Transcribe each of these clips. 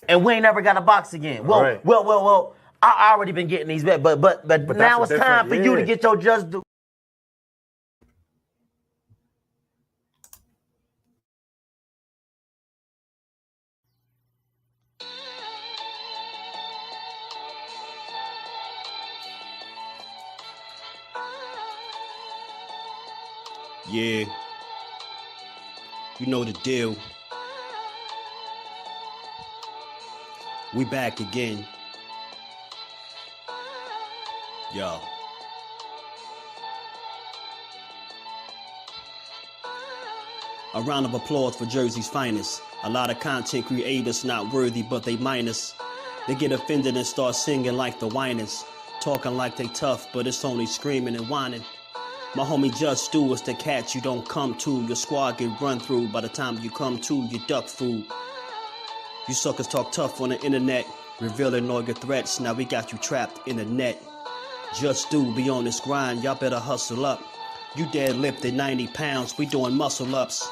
and we ain't never got a box again. Well. I already been getting these bets, but now it's time for you to get your just due. Yeah, you know the deal. We back again. Yo. A round of applause for Jersey's finest. A lot of content creators not worthy, but they minus. They get offended and start singing like the whiners. Talking like they tough, but it's only screaming and whining. My homie JusDue is the cat you don't come to. Your squad get run through. By the time you come to, you duck food. You suckers talk tough on the internet, revealing all your threats. Now we got you trapped in the net. JusDue be on this grind, y'all better hustle up. You deadlifted 90 pounds, we doing muscle ups.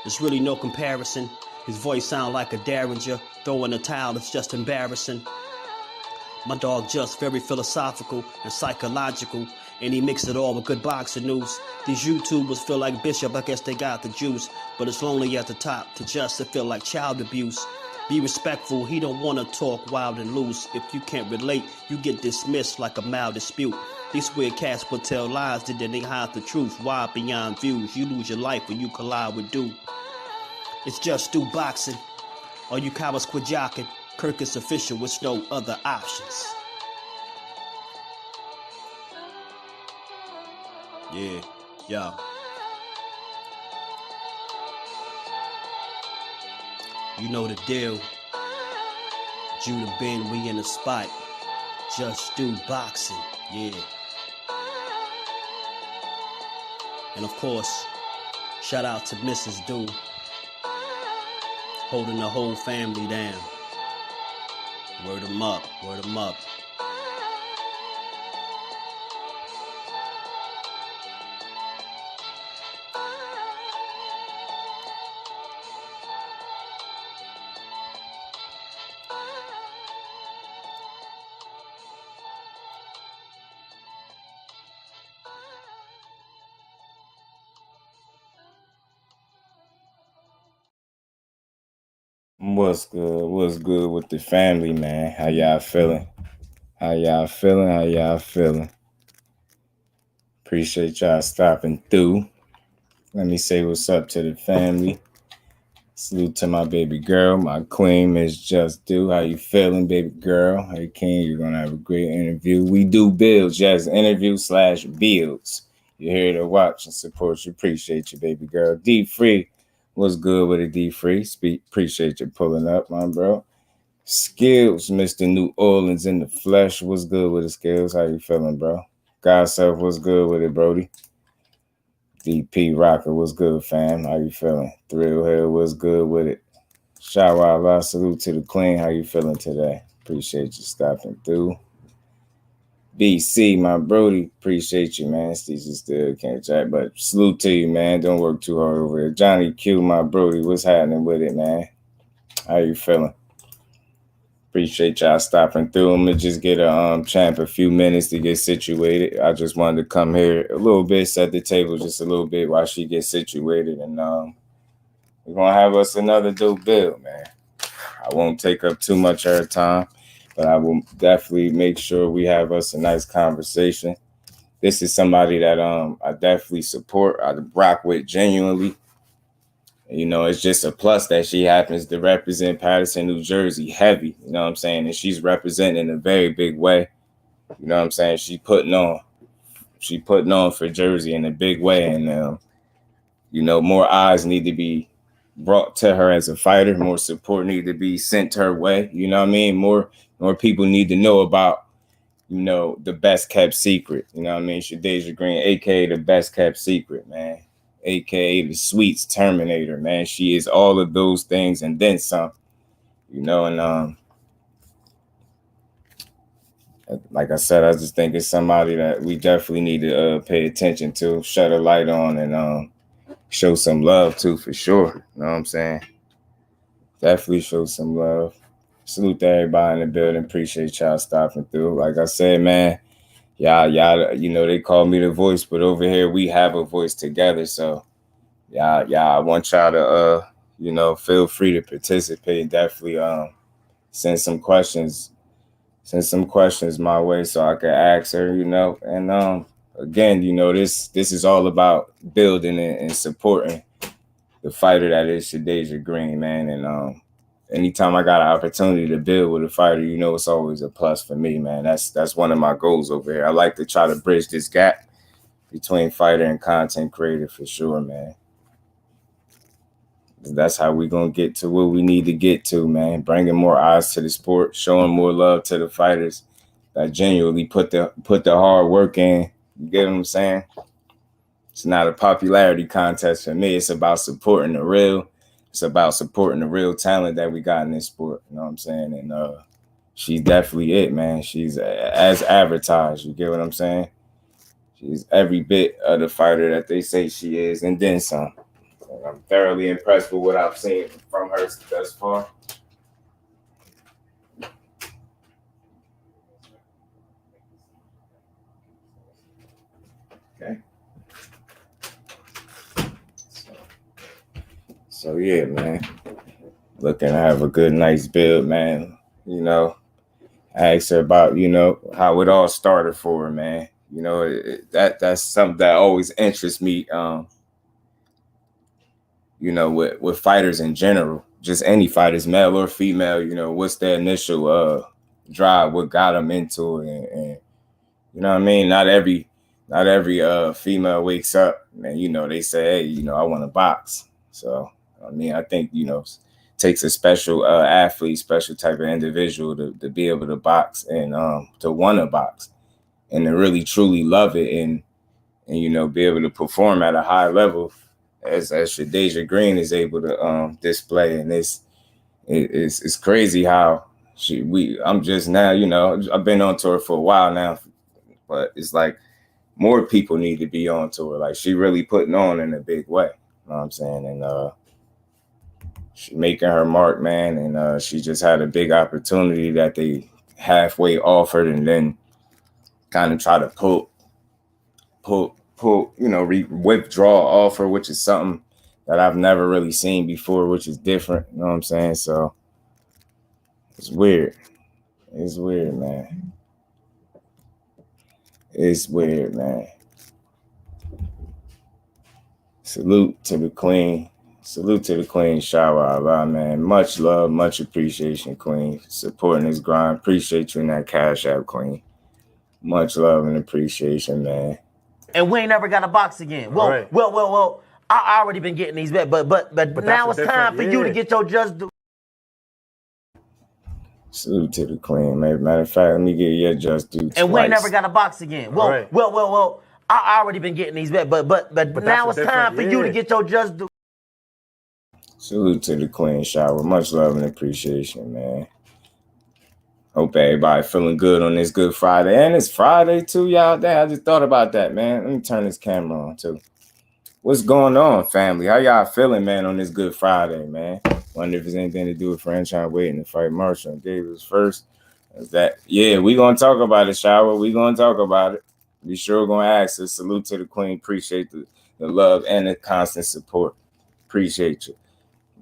There's really no comparison. His voice sound like a derringer. Throwing a towel, it's just embarrassing. My dog Just very philosophical and psychological, and he mixed it all with good boxing news. These YouTubers feel like Bishop, I guess they got the juice, but it's lonely at the top. To Just it feel like child abuse. Be respectful, he don't wanna talk wild and loose. If you can't relate, you get dismissed like a mild dispute. These weird cats will tell lies, then they hide the truth. Why beyond views? You lose your life when you collide with dude. It's JusDueBoxing. All you cowards quit jocking. Kirk is official with no other options. Yeah, yo. You know the deal. Judah Ben, we in the spot. JusDueBoxing, yeah. And of course, shout out to Mrs. Do, holding the whole family down. Word 'em up, word 'em up. What's good? What's good with the family, man? How y'all feeling? How y'all feeling? How y'all feeling? Appreciate y'all stopping through. Let me say what's up to the family. Salute to my baby girl, my queen, Miss JusDue. How you feeling, baby girl? Hey, King, you're going to have a great interview. We do builds, yes, interview/builds. You're here to watch and support you. Appreciate you, baby girl. D-Free. What's good with it, D-Free? Appreciate you pulling up, my bro. Skills, Mr. New Orleans in the flesh. What's good with the Skills? How you feeling, bro? God self, what's good with it, Brody? DP Rocker, what's good, fam? How you feeling? Thrill Hill, what's good with it? Shout out, salute to the queen. How you feeling today? Appreciate you stopping through. BC, my Brody, appreciate you, man. Steve still can't chat, but salute to you, man. Don't work too hard over there. Johnny Q, my Brody, what's happening with it, man? How you feeling? Appreciate y'all stopping through. I'm gonna just get a champ a few minutes to get situated. I just wanted to come here a little bit, set the table just a little bit while she gets situated, and we're gonna have us another dope build, man. I won't take up too much of her time, but I will definitely make sure we have us a nice conversation. This is somebody that I definitely support. I rock with genuinely. You know, it's just a plus that she happens to represent Patterson, New Jersey heavy, you know what I'm saying? And she's representing in a very big way. You know what I'm saying? She putting on for Jersey in a big way. And, you know, more eyes need to be brought to her as a fighter. More support need to be sent her way. You know what I mean? More people need to know about, you know, the best kept secret. You know what I mean? ShadasiaGreen, a.k.a. the best kept secret, man. A.k.a. the Sweets Terminator, man. She is all of those things and then some, you know, and like I said, I just think it's somebody that we definitely need to pay attention to, shut a light on, and show some love to, for sure. You know what I'm saying? Definitely show some love. Salute to everybody in the building. Appreciate y'all stopping through. Like I said, man, y'all, you know, they call me the voice, but over here we have a voice together. So I want y'all to you know, feel free to participate. Definitely send some questions my way so I can ask her, you know. And again, you know, this is all about building and supporting the fighter that is SHADASIA Green, man. And anytime I got an opportunity to build with a fighter, you know, it's always a plus for me, man. That's one of my goals over here. I like to try to bridge this gap between fighter and content creator for sure, man. That's how we're going to get to where we need to get to, man. Bringing more eyes to the sport, showing more love to the fighters that genuinely put the hard work in. You get what I'm saying? It's not a popularity contest for me. It's about supporting the real. It's about supporting the real talent that we got in this sport. You know what I'm saying? And she's definitely it, man. She's as advertised. You get what I'm saying? She's every bit of the fighter that they say she is, and then some. I'm thoroughly impressed with what I've seen from her thus far. Okay. So yeah, man. Looking to have a good, nice build, man. You know, I asked her about, you know, how it all started for her, man. You know, that's something that always interests me. You know, with fighters in general, just any fighters, male or female, you know, what's their initial drive, what got them into it, and you know what I mean? Not every female wakes up and, you know, they say, hey, you know, I want to box. So I mean, I think, you know, takes a special athlete, special type of individual to be able to box and to want to box and to really truly love it and you know, be able to perform at a high level as SHADASIA Green is able to display. And it's crazy how I'm just now, you know, I've been on tour for a while now, but it's like more people need to be on tour. Like she really putting on in a big way. You know what I'm saying? And she making her mark, man. And she just had a big opportunity that they halfway offered and then kind of try to pull, you know, withdraw offer, which is something that I've never really seen before, which is different. You know what I'm saying? So it's weird. It's weird, man. It's weird, man. Salute to the queen. Salute to the queen, Shower Allah, man. Much love, much appreciation, queen. Supporting this grind. Appreciate you in that Cash App, queen. Much love and appreciation, man. And we ain't never got a box again. Well, I already been getting these bet, but now it's time for you to get your just due. Salute to the queen. Matter of fact, let me get your just due. And we ain't never got a box again. Well, I already been getting these bet, but now it's time for you to get your just due. Salute to the queen, Shower. Much love and appreciation, man. Hope everybody feeling good on this Good Friday. And it's Friday too, y'all. Damn, I just thought about that, man. Let me turn this camera on too. What's going on, family? How y'all feeling, man, on this Good Friday, man? Wonder if there's anything to do with franchise waiting to fight Marshall and Davis first. Is that, yeah, we gonna talk about it, Shower. We gonna talk about it. We sure gonna ask her. Salute to the queen. Appreciate the love and the constant support. Appreciate you.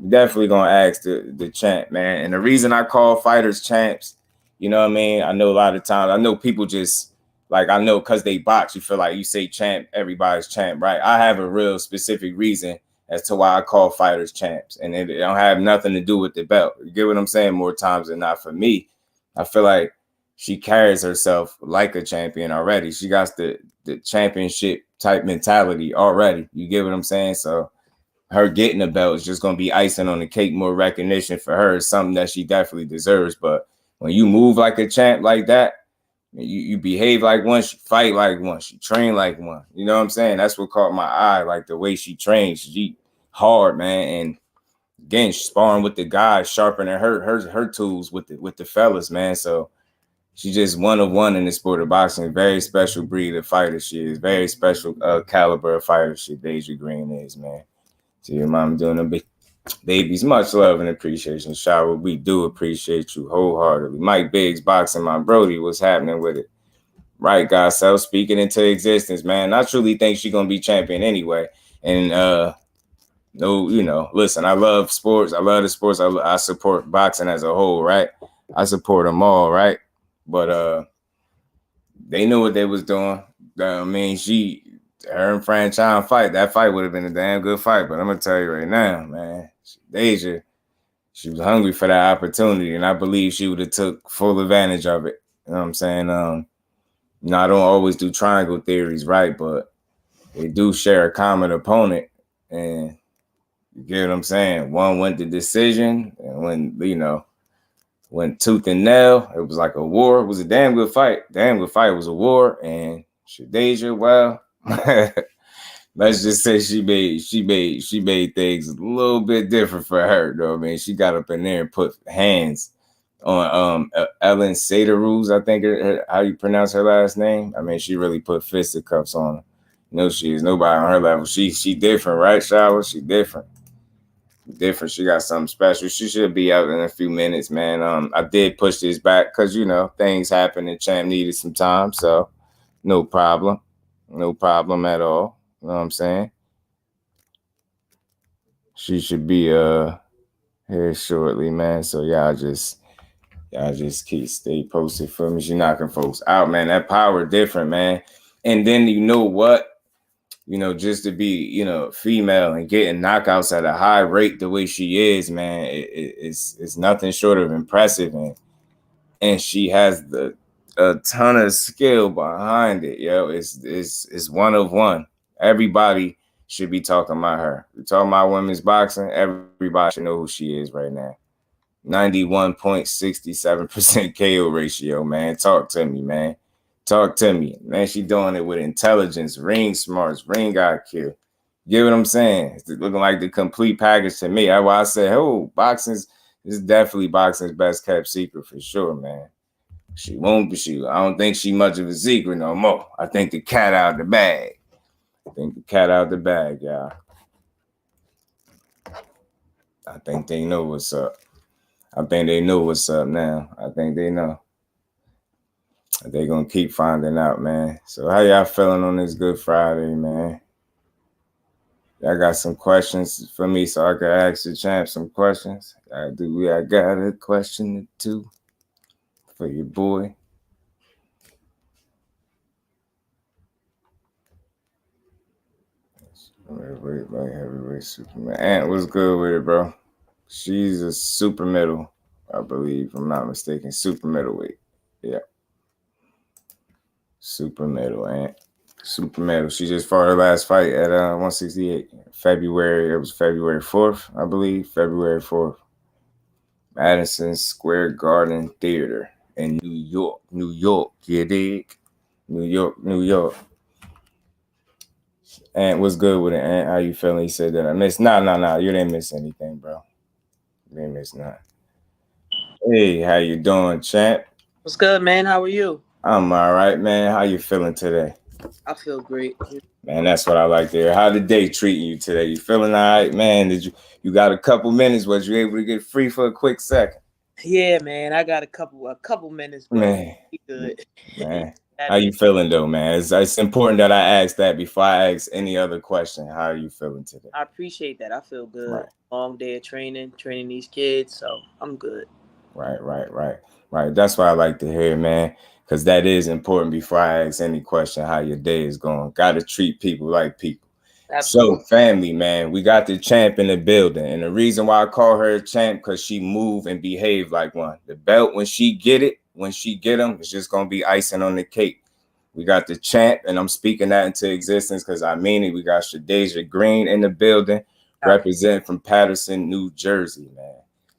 Definitely gonna ask the champ, man. And the reason I call fighters champs, you know what I mean? I know a lot of times, I know people just, like, I know because they box, you feel like you say champ, everybody's champ, right? I have a real specific reason as to why I call fighters champs. And it don't have nothing to do with the belt. You get what I'm saying? More times than not. For me, I feel like she carries herself like a champion already. She got the championship type mentality already. You get what I'm saying? So her getting a belt is just going to be icing on the cake. More recognition for her is something that she definitely deserves. But when you move like a champ like that, you behave like one, she fight like one, she train like one. You know what I'm saying? That's what caught my eye, like the way she trains. She hard, man. And again, sparring with the guys, sharpening her tools with the fellas, man. So she's just one of one in the sport of boxing. Very special breed of fighter she is. Very special caliber of fighter she SHADASIA Green is, man. See your mom doing a big Babies, much love and appreciation. Shower, we do appreciate you wholeheartedly. Mike Biggs, Boxing, my Brody, what's happening with it? Right, God, self speaking into existence, man. I truly think she's gonna be champion anyway. And no, listen, I love sports. I love the sports. I support boxing as a whole, right? I support them all, right? But they knew what they was doing. I mean, her and Franchine fight. That fight would have been a damn good fight. But I'm gonna tell you right now, man, Deja, she was hungry for that opportunity, and I believe she would have took full advantage of it. You know what I'm saying? I don't always do triangle theories, right? But they do share a common opponent, and you get what I'm saying? One went to decision, and went tooth and nail. It was like a war. It was a damn good fight. Damn good fight. It was a war. And Shadeja, well, let's just say she made things a little bit different for her, though. I mean, she got up in there and put hands on Ellen Sederuz, I think how you pronounce her last name. I mean, she really put fisticuffs on her. No, she is nobody on her level. She different, right, Shower? She different. She got something special. She should be out in a few minutes, man. I did push this back because things happen and Champ needed some time, so no problem at all. You know what I'm saying? She should be here shortly, man. So y'all just stay posted for me. She knocking folks out, man. That power different, man. And then you know what? Just to be, female and getting knockouts at a high rate the way she is, man, it's nothing short of impressive. And she has a ton of skill behind it, yo. It's one of one. Everybody should be talking about her. We're talking about women's boxing. Everybody should know who she is right now. 91.67% KO ratio, man. Talk to me, man. Talk to me, man. She doing it with intelligence, ring smarts, ring IQ. You get what I'm saying? It's looking like the complete package to me. That's why I said, this is definitely boxing's best kept secret for sure, man. She won't be. I don't think she much of a secret no more. I think the cat out the bag. Y'all. I think they know what's up. I think they know what's up now. I think they know. They're going to keep finding out, man. So how y'all feeling on this Good Friday, man? Y'all got some questions for me so I can ask the champ some questions? I got a question or two for your boy. Heavyweight Superman. Ant, what's good with it, bro? She's a super middle, I believe, if I'm not mistaken. Super middleweight. Yeah. Super middle, Ant. Super middle. She just fought her last fight at 168. February. It was February 4th, I believe. February 4th. Madison Square Garden Theater in New York. New York, you dig? New York. Ant, what's good with it, Ant? How you feeling? He said that I missed. Nah. You didn't miss anything, bro. You didn't miss nothing. Hey, how you doing, champ? What's good, man? How are you? I'm all right, man. How you feeling today? I feel great. Man, that's what I like to hear. How the day treating you today? You feeling all right, man? You got a couple minutes? Was you able to get free for a quick second? Yeah, man. I got a couple minutes, bro. Man, good. Man, how you feeling though, man? It's important that I ask that before I ask any other question. How are you feeling today? I appreciate that. I feel good. Right. Long day of training these kids, so I'm good. Right. That's what I like to hear, man. Because that is important before I ask any question how your day is going. Got to treat people like people. Absolutely. So, family, man, we got the champ in the building. And the reason why I call her a champ, because she move and behave like one. The belt, when she get them, it's just going to be icing on the cake. We got the champ, and I'm speaking that into existence because I mean it. We got ShadasiaGreen in the building, representing from Patterson, New Jersey, man.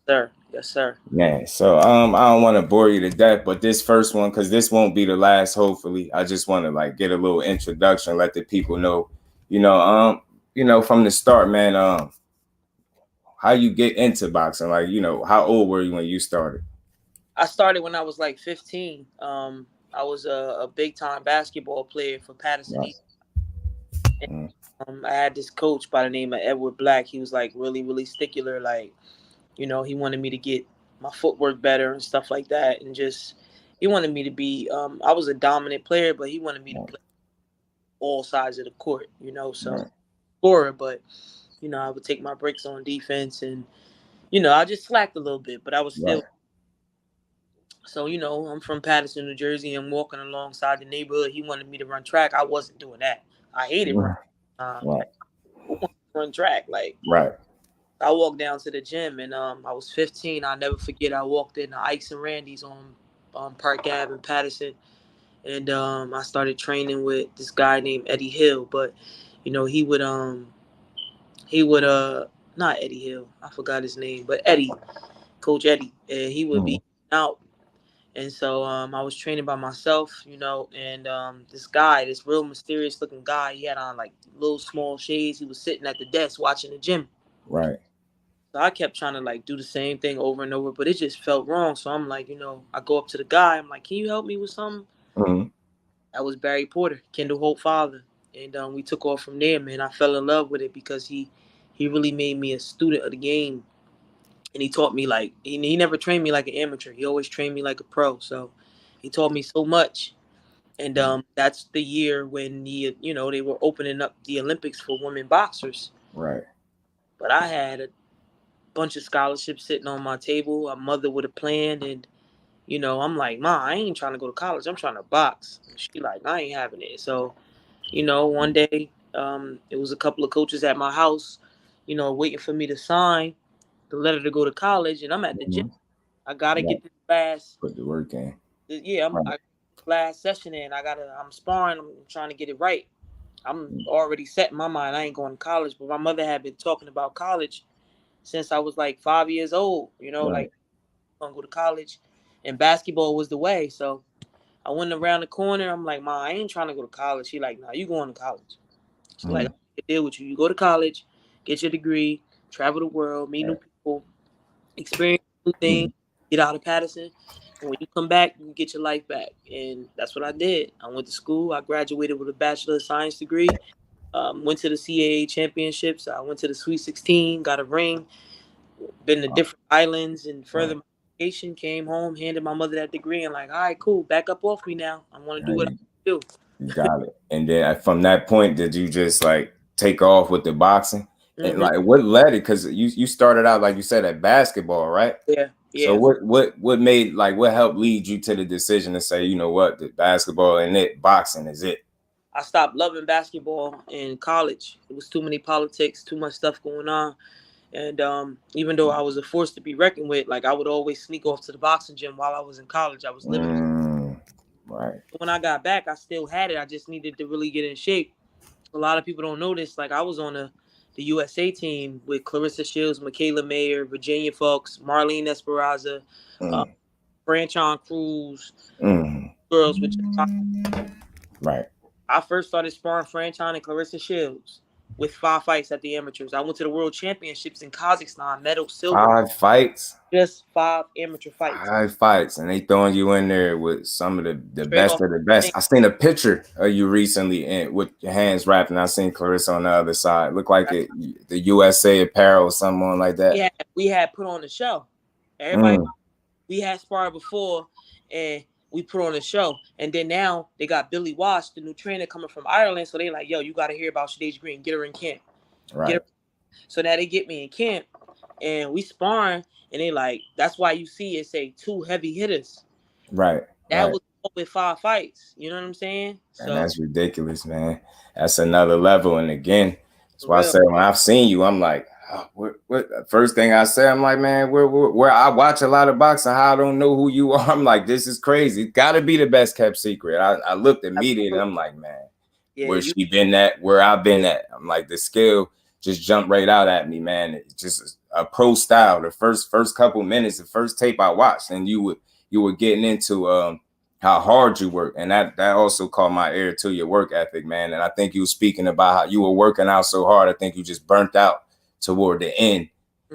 Sir. Yes, sir. Man, so I don't want to bore you to death, but this first one, because this won't be the last, hopefully. I just want to get a little introduction, let the people know, from the start, man, how you get into boxing. How old were you when you started? I started when I was 15. I was a big time basketball player for Patterson. Nice. I had this coach by the name of Edward Black. He was like really, really stickler. Like, you know, he wanted me to get my footwork better and stuff like that. And just, he wanted me to be, I was a dominant player, but he wanted me to play all sides of the court, you know, so scorer, but, you know, I would take my breaks on defense and, you know, I just slacked a little bit, but I was still. So, you know, I'm from Patterson, New Jersey. I'm walking alongside the neighborhood. He wanted me to run track. I wasn't doing that. I hated running. Like, who wants to run track? Like, I walked down to the gym, and I was 15. I'll never forget. I walked in Ike's and Randy's on Park Ave in Patterson, and I started training with this guy named Eddie Hill. But, you know, he would not Eddie Hill. I forgot his name, but Eddie, Coach Eddie, and he would be out. And so I was training by myself, you know, and this guy, this real mysterious looking guy, he had on like little small shades. He was sitting at the desk watching the gym. Right. So I kept trying to like do the same thing over and over, but it just felt wrong. So I'm like, you know, I go up to the guy. I'm like, can you help me with something? That was Barry Porter, Kendall Holt father. And we took off from there, man. I fell in love with it because he really made me a student of the game. And he taught me like he never trained me like an amateur. He always trained me like a pro. So he taught me so much. And that's the year when they were opening up the Olympics for women boxers. Right. But I had a bunch of scholarships sitting on my table. A mother with a plan, and you know, I'm like, Ma, I ain't trying to go to college. I'm trying to box. And she like, I ain't having it. So, you know, one day, it was a couple of coaches at my house, you know, waiting for me to sign the letter to go to college, and I'm at the gym. I gotta get this last. Put the work in. Yeah, last session in. I'm sparring. I'm trying to get it right. I'm already set in my mind. I ain't going to college, but my mother had been talking about college since I was like 5 years old. You know, like I'm gonna go to college, and basketball was the way. So I went around the corner. I'm like, Ma, I ain't trying to go to college. She like, Nah, you going to college. She's like, I deal with you. You go to college, get your degree, travel the world, meet new people, experience new things, get out of Patterson. And when you come back, you get your life back. And that's what I did. I went to school. I graduated with a Bachelor of Science degree. Went to the CAA championships. I went to the Sweet 16, got a ring, been to different islands, and further my education, came home, handed my mother that degree, and like, all right, cool, back up off me now. I want to do what I do. You got it. And then from that point, did you just like take off with the boxing? And like, what led it? Because you started out, like you said, at basketball, right? Yeah. So what made, like, what helped lead you to the decision to say, you know what, the basketball and boxing is it? I stopped loving basketball in college. It was too many politics, too much stuff going on. And even though I was a force to be reckoned with, like I would always sneak off to the boxing gym while I was in college. I was living. Right. When I got back, I still had it. I just needed to really get in shape. A lot of people don't know this. Like I was on the USA team with Clarissa Shields, Michaela Mayer, Virginia Fox, Marlene Esperanza, Franchon Cruz, girls with right. I first started sparring Franchon and Clarissa Shields with 5 fights at the amateurs. I went to the World Championships in Kazakhstan, medal silver. 5 fights? Just 5 amateur fights. 5 fights, and they throwing you in there with some of the best of the best. I seen a picture of you recently with your hands wrapped, and I seen Clarissa on the other side. Looked like the USA apparel or something like that. Yeah, we had put on the show. Everybody, we had sparred before, and we put on a show. And then now they got Billy Wash, the new trainer, coming from Ireland. So they like, yo, you got to hear about SHADASIA Green. Get her in camp. Right. So now they get me in camp, and we sparring, and they like, that's why you see it say 2 heavy hitters. Right. That was with 5 fights. You know what I'm saying? And that's ridiculous, man. That's another level. And again, that's why I said when I've seen you, I'm like, what first thing I say, I'm like, man, where I watch a lot of boxing, how I don't know who you are. I'm like, this is crazy. It's got to be the best kept secret. I looked immediately. I'm like, man, where she been at, where I've been at. I'm like, the skill just jumped right out at me, man. It's just a pro style. The first couple minutes, the first tape I watched, and you were getting into how hard you work, and that also caught my ear to your work ethic, man. And I think you were speaking about how you were working out so hard. I think you just burnt out toward the end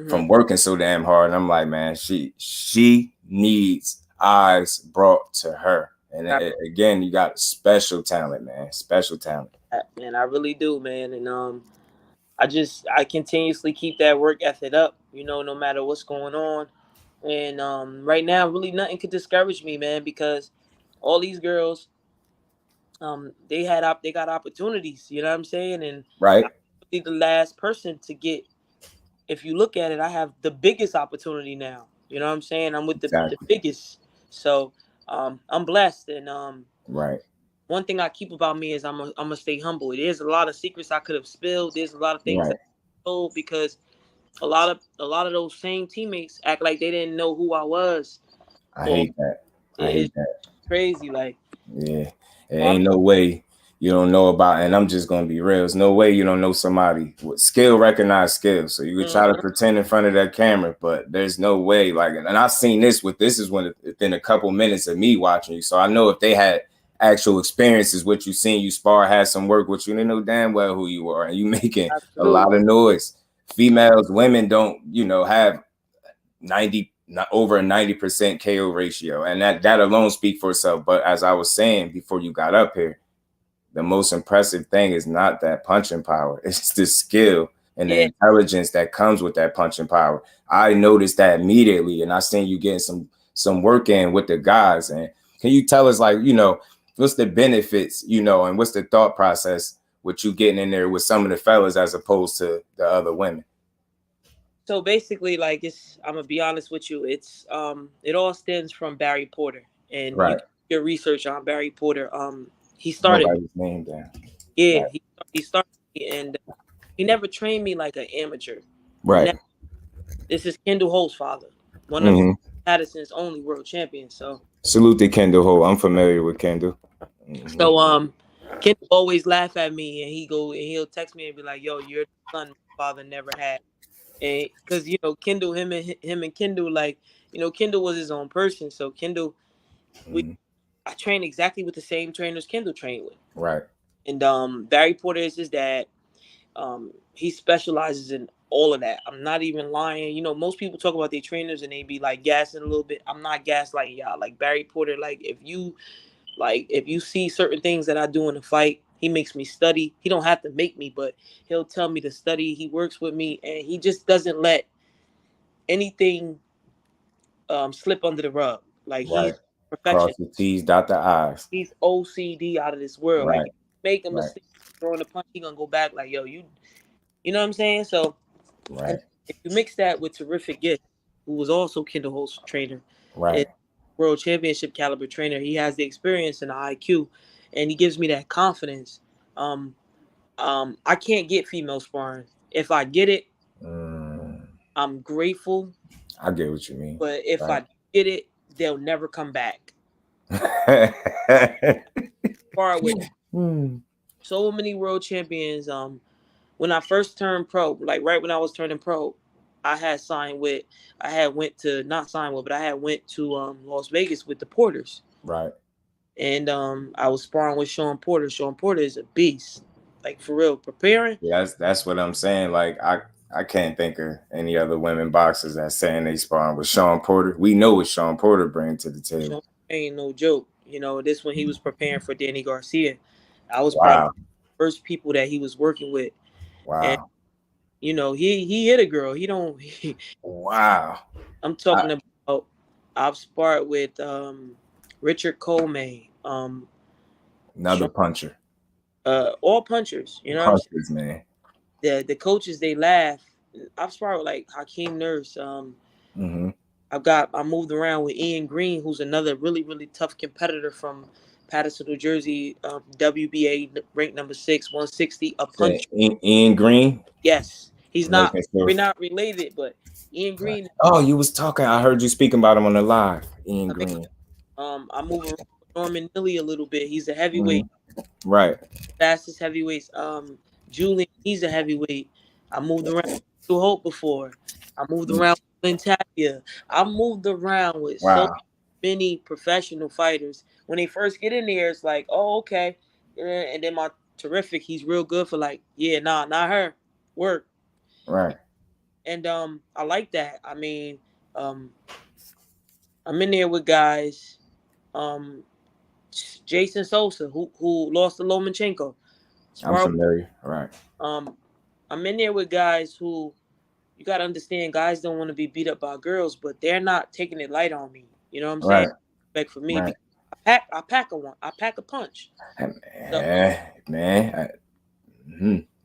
from working so damn hard. And I'm like, man, she needs eyes brought to her. And again, you got special talent, man. Special talent. Man, I really do, man. And I continuously keep that work ethic up, no matter what's going on. And right now, really nothing could discourage me, man, because all these girls, they got opportunities. You know what I'm saying? And Right. I'm really the last person to get. If you look at it, I have the biggest opportunity now. You know what I'm saying? I'm with the biggest. So I'm blessed, and right. one thing I keep about me is I'm gonna stay humble. There's a lot of secrets I could have spilled. There's a lot of things Right. that I told because a lot of those same teammates act like they didn't know who I was. I hate that. It's crazy. Like, yeah, there ain't no way you don't know about, and I'm just gonna be real. There's no way you don't know somebody with skill, recognized skill. So you could try to pretend in front of that camera, but there's no way. Like, and I've seen this is when within a couple minutes of me watching you. So I know if they had actual experiences, what you seen, you spar, had some work with you, they know damn well who you are, and you making a lot of noise. Females, women don't, have over a 90% KO ratio, and that alone speak for itself. But as I was saying before you got up here, the most impressive thing is not that punching power, it's the skill and the intelligence that comes with that punching power. I noticed that immediately, and I seen you getting some work in with the guys. And can you tell us, like, what's the benefits, and what's the thought process with you getting in there with some of the fellas as opposed to the other women? So basically, like, I'm gonna be honest with you. It's it all stems from Barry Porter, and you can do your research on Barry Porter. He started. Nobody's name down. Yeah, right. He started, and he never trained me like an amateur. Right. This is Kendall Holt's father, one of Patterson's only world champions. So salute to Kendall Holt. I'm familiar with Kendall. So Kendall always laugh at me, and he'll text me and be like, "Yo, you're the son my father never had." And because Kendall, him and Kendall, like, Kendall was his own person. So Kendall, I trained exactly with the same trainers Kendall trained with. Right. And Barry Porter is his dad. He specializes in all of that. I'm not even lying. Most people talk about their trainers and they be like gassing a little bit. I'm not gaslighting y'all. Like Barry Porter, like if you see certain things that I do in the fight, he makes me study. He don't have to make me, but he'll tell me to study. He works with me, and he just doesn't let anything slip under the rug. Like, he's perfection. Cross the T's, dot the I's. He's OCD out of this world. Right. Like, if you make a mistake throwing a punch, he gonna go back like, yo, you know what I'm saying? So if you mix that with Terrific Gift, who was also Kendall Holt's trainer, world championship caliber trainer, he has the experience and the IQ, and he gives me that confidence. I can't get female sparring. If I get it, I'm grateful. I get what you mean. But if I get it, they'll never come back. Far with so many world champions. When I first turned pro, like right when I was turning pro, I had went to Las Vegas with the Porters. Right. And I was sparring with Sean Porter. Sean Porter is a beast. Like, for real, preparing. Yeah, that's what I'm saying. Like, I can't think of any other women boxers that's saying they sparring with Sean Porter. We know what Sean Porter brings to the table. Sean ain't no joke. This when he was preparing for Danny Garcia. I was probably the first people that he was working with. Wow. And, he hit a girl. He don't. Wow. I'm talking about. I've sparred with Richard Coleman. Another puncher. All punchers. Punchers, man. The coaches, they laugh. I've sparred with like Hakeem Nurse. I moved around with Ian Green, who's another really, really tough competitor from Patterson, New Jersey. WBA ranked number 6, 160. A puncher. Ian Green. Yes, we're not related, but Ian Green. Oh, you was talking. I heard you speaking about him on the live. Ian Green. I move around with Norman Nilly a little bit. He's a heavyweight. Right. Fastest heavyweights. Julian, he's a heavyweight. I moved around with Hope before. I moved around with Tapia. I moved around with so many professional fighters. When they first get in there, it's like, oh, okay. And then my Terrific, he's real good for like, not her. Work. Right. And I like that. I mean, I'm in there with guys. Jason Sosa, who lost to Lomachenko. I'm familiar. Right. I'm in there with guys who, you got to understand, guys don't want to be beat up by girls, but they're not taking it light on me. You know what I'm saying? Respect for me. Right. I pack a punch. Man,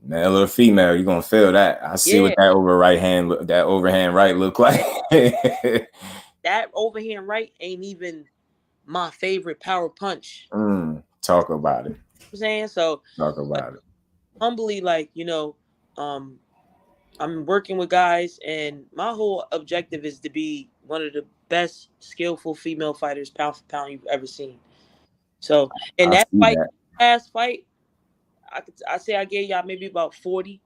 male or female, you're gonna feel that. I see what that overhand right look like. That overhand right ain't even my favorite power punch. Talk about it. You know what I'm saying? So talk about it. Humbly, like, I'm working with guys, and my whole objective is to be one of the best skillful female fighters pound for pound you've ever seen. So in that fight, last fight, I say I gave y'all maybe about 40%.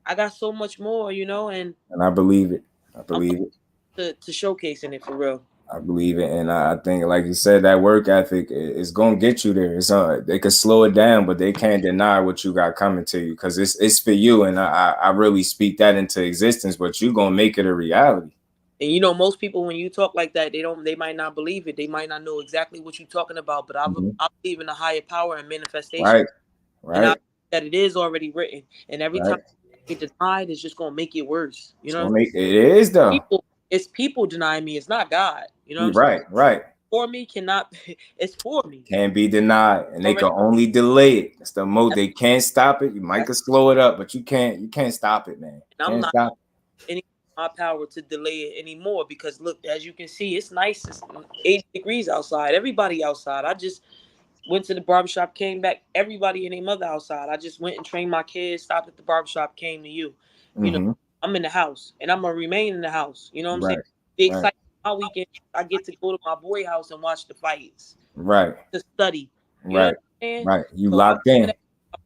I got so much more, and I believe it. To showcasing it for real. I believe it, and I think, like you said, that work ethic is gonna get you there. It's they could slow it down, but they can't deny what you got coming to you, because it's for you, and I really speak that into existence. But you gonna make it a reality. And most people, when you talk like that, they might not believe it. They might not know exactly what you're talking about. But I believe in a higher power and manifestation. Right. And I believe that it is already written, and every time it denied, it's just gonna make it worse. It is though. It's people denying me. It's not God. Right. For me cannot. It's for me. Can't be denied, and they can only delay it. That's the most. They can't stop it. You might could slow it up, but you can't stop it, man. I'm not stop any my power to delay it anymore, because look, as you can see, it's nice. It's 80 degrees outside. Everybody outside. I just went to the barbershop, came back. Everybody and their mother outside. I just went and trained my kids. Stopped at the barbershop, came to you. I'm in the house, and I'm gonna remain in the house. You know what I'm saying? The excitement my weekend, I get to go to my boy house and watch the fights. Right. To study. You know what I'm saying? Right. You locked in. I'm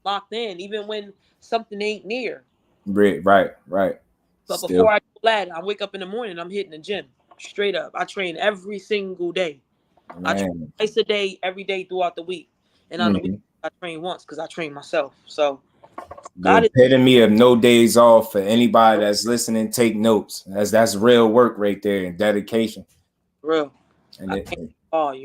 locked in, even when something ain't near. Right. But before I go lad, I wake up in the morning, I'm hitting the gym. Straight up. I train every single day. Man. I train twice a day, every day throughout the week. And on the week, I train once, because I train myself. So the epitome of no days off for anybody that's listening. Take notes. That's real work right there, and dedication. Real. And you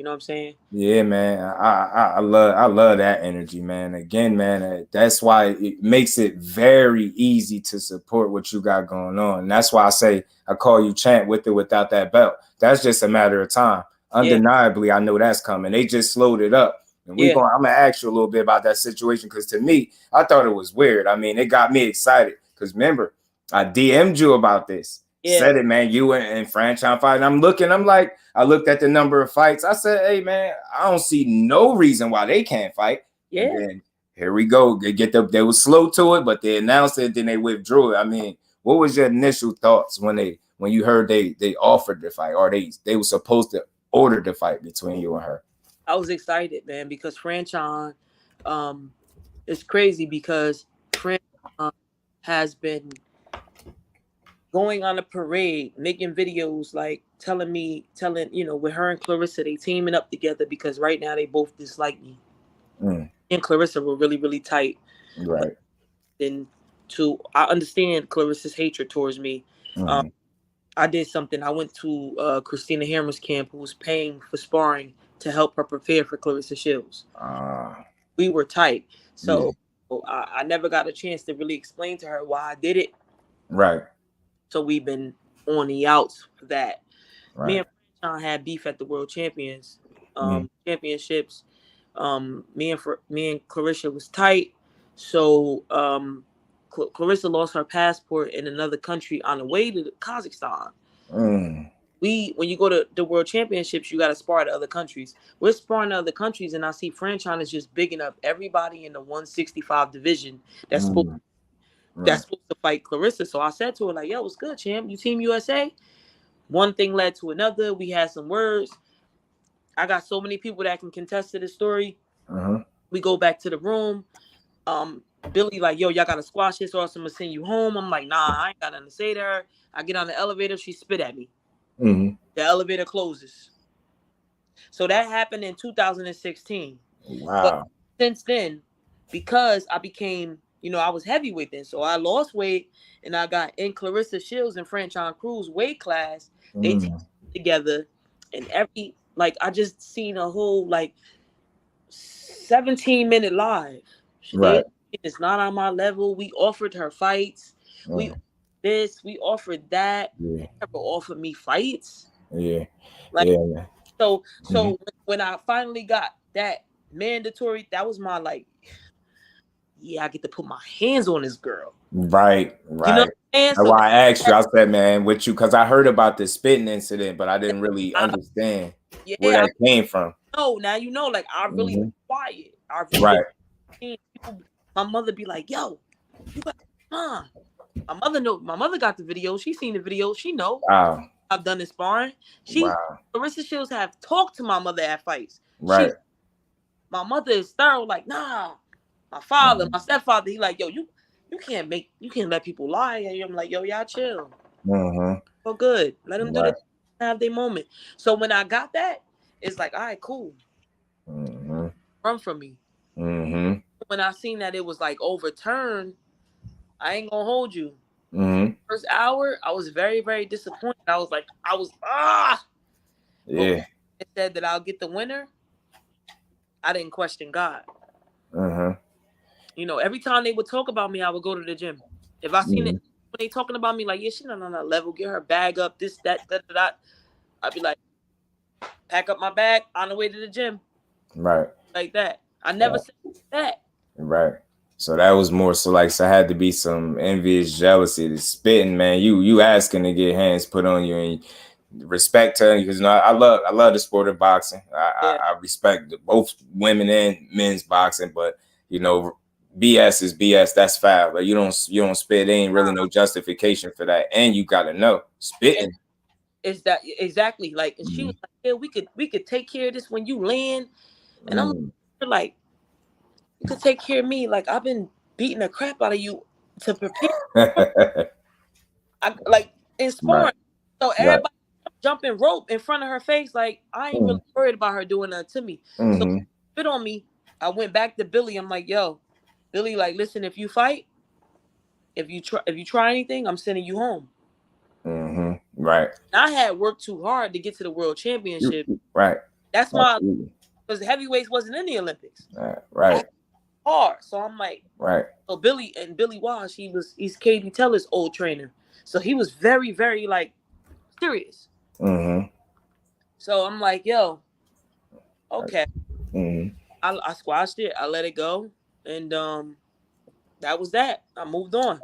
know what I'm saying? Yeah, man. I love that energy, man. Again, man, that's why it makes it very easy to support what you got going on. And that's why I say I call you champ with or without that belt. That's just a matter of time. Undeniably, I know that's coming. They just slowed it up. And I'm gonna ask you a little bit about that situation, because to me, I thought it was weird. I mean, it got me excited, because remember, I DM'd you about this. Said it, man. You and franchise fight. And I looked at the number of fights. I said, hey, man, I don't see no reason why they can't fight. Yeah. And then here we go. They were slow to it, but they announced it, then they withdrew it. I mean, what was your initial thoughts when you heard they offered the fight, or they were supposed to order the fight between you and her? I was excited, man, because franchise, it's crazy, because franchise has been going on a parade, making videos, like telling, with her and Clarissa, they teaming up together, because right now they both dislike me. And Clarissa were really, really tight. Right. Then I understand Clarissa's hatred towards me. I did something. I went to Christina Hammer's camp, who was paying for sparring to help her prepare for Clarissa Shields. We were tight. So I never got a chance to really explain to her why I did it. Right. So we've been on the outs for that. Right. Me and Sean had beef at the World Championships. Me and Clarissa was tight. So Clarissa lost her passport in another country on the way to Kazakhstan. When you go to the World Championships, you got to spar to other countries. We're sparring to other countries, and I see franchise is just bigging up everybody in the 165 division that's supposed to fight Clarissa. So I said to her, like, yo, what's good, champ? You Team USA? One thing led to another. We had some words. I got so many people that can contest to this story. We go back to the room. Billy like, yo, y'all got to squash this, or else I'm going to send you home. I'm like, nah, I ain't got nothing to say to her. I get on the elevator. She spit at me. The elevator closes. So that happened in 2016. Wow. But since then, because I became, I was heavyweight then, so I lost weight, and I got in Clarissa Shields and Franchon Cruz weight class. They teamed together, and I just seen a whole 17-minute live Right. It's not on my level. We offered her fights. We offered that. Yeah. They never offered me fights. Yeah. Like, yeah. So when I finally got that mandatory, that was my like, I get to put my hands on this girl. Right. You know what I'm saying? That's why I asked you. I said, man, with you, because I heard about the spitting incident, but I didn't really understand where that came from. No, now you know, like I really been quiet. I really right. People, my mother be like, yo, you got my mother know. My mother got the video. She seen the video. She know. Wow. I've done this sparring. Clarissa Shields have talked to my mother at fights. Right. My mother is thorough. Like, nah. My father, my stepfather, he like, yo, you can't let people lie. And I'm like, yo, y'all chill. So good. Let them do this. Have their moment. So when I got that, it's like, all right, cool. Run from me. When I seen that it was like overturned, I ain't gonna hold you. First hour, I was very, very disappointed. I was Yeah. It said that I'll get the winner. I didn't question God. You know, every time they would talk about me, I would go to the gym. If I seen it, when they talking about me, like, yeah, she not on that level. Get her bag up, this, that. I'd be like, pack up my bag on the way to the gym. Right. Like that. I never said that. Right. So that was more so like, so had to be some envious jealousy. The spitting, man. You asking to get hands put on you and respect her, because I love the sport of boxing. I respect both women and men's boxing, but you know, BS is BS. That's foul. Like you don't spit. There ain't really no justification for that. And you gotta know spitting. Is that exactly like? And she was like, "Yeah, we could take care of this when you land." And I'm like, "You could take care of me. Like I've been beating the crap out of you to prepare." I like in sparring. Right. So everybody jumping rope in front of her face. Like I ain't really worried about her doing that to me. So spit on me. I went back to Billy. I'm like, "Yo, Billy, like, listen, if you fight, if you try anything, I'm sending you home." Right. I had worked too hard to get to the world championship. Right. That's my, because the heavyweights wasn't in the Olympics. Right. Hard. So I'm like, right. So Billy Wash, he's Katie Teller's old trainer. So he was very, very like serious. So I'm like, yo, okay. I squashed it. I let it go. And that was that. I moved on.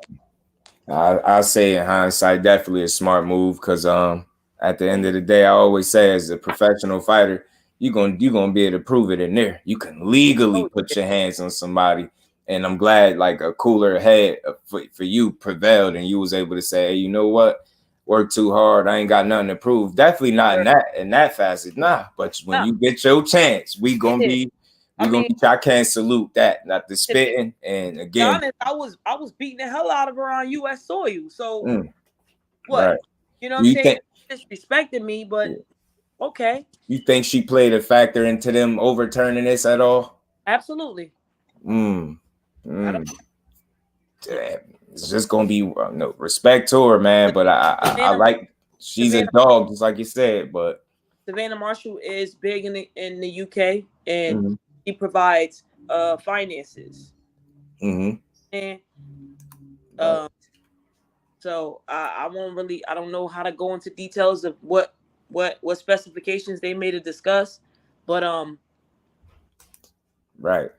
I'll say in hindsight, definitely a smart move, because at the end of the day, I always say as a professional fighter, you're gonna be able to prove it in there. You can legally put your hands on somebody. And I'm glad like a cooler head for you prevailed and you was able to say, hey, you know what? Work too hard. I ain't got nothing to prove. Definitely not in that facet. Nah. But when you get your chance, we gonna be I can't salute that. Not the spitting. And again, honest, I was beating the hell out of her on US soil. So what? Right. You know what I'm saying? Disrespected me, but okay. You think she played a factor into them overturning this at all? Absolutely. It's just gonna be no respect to her, man. But I like she's a dog, just like you said. But Savannah Marshall is big in the UK, and he provides finances. And so I don't know how to go into details of what specifications they made to discuss, but right.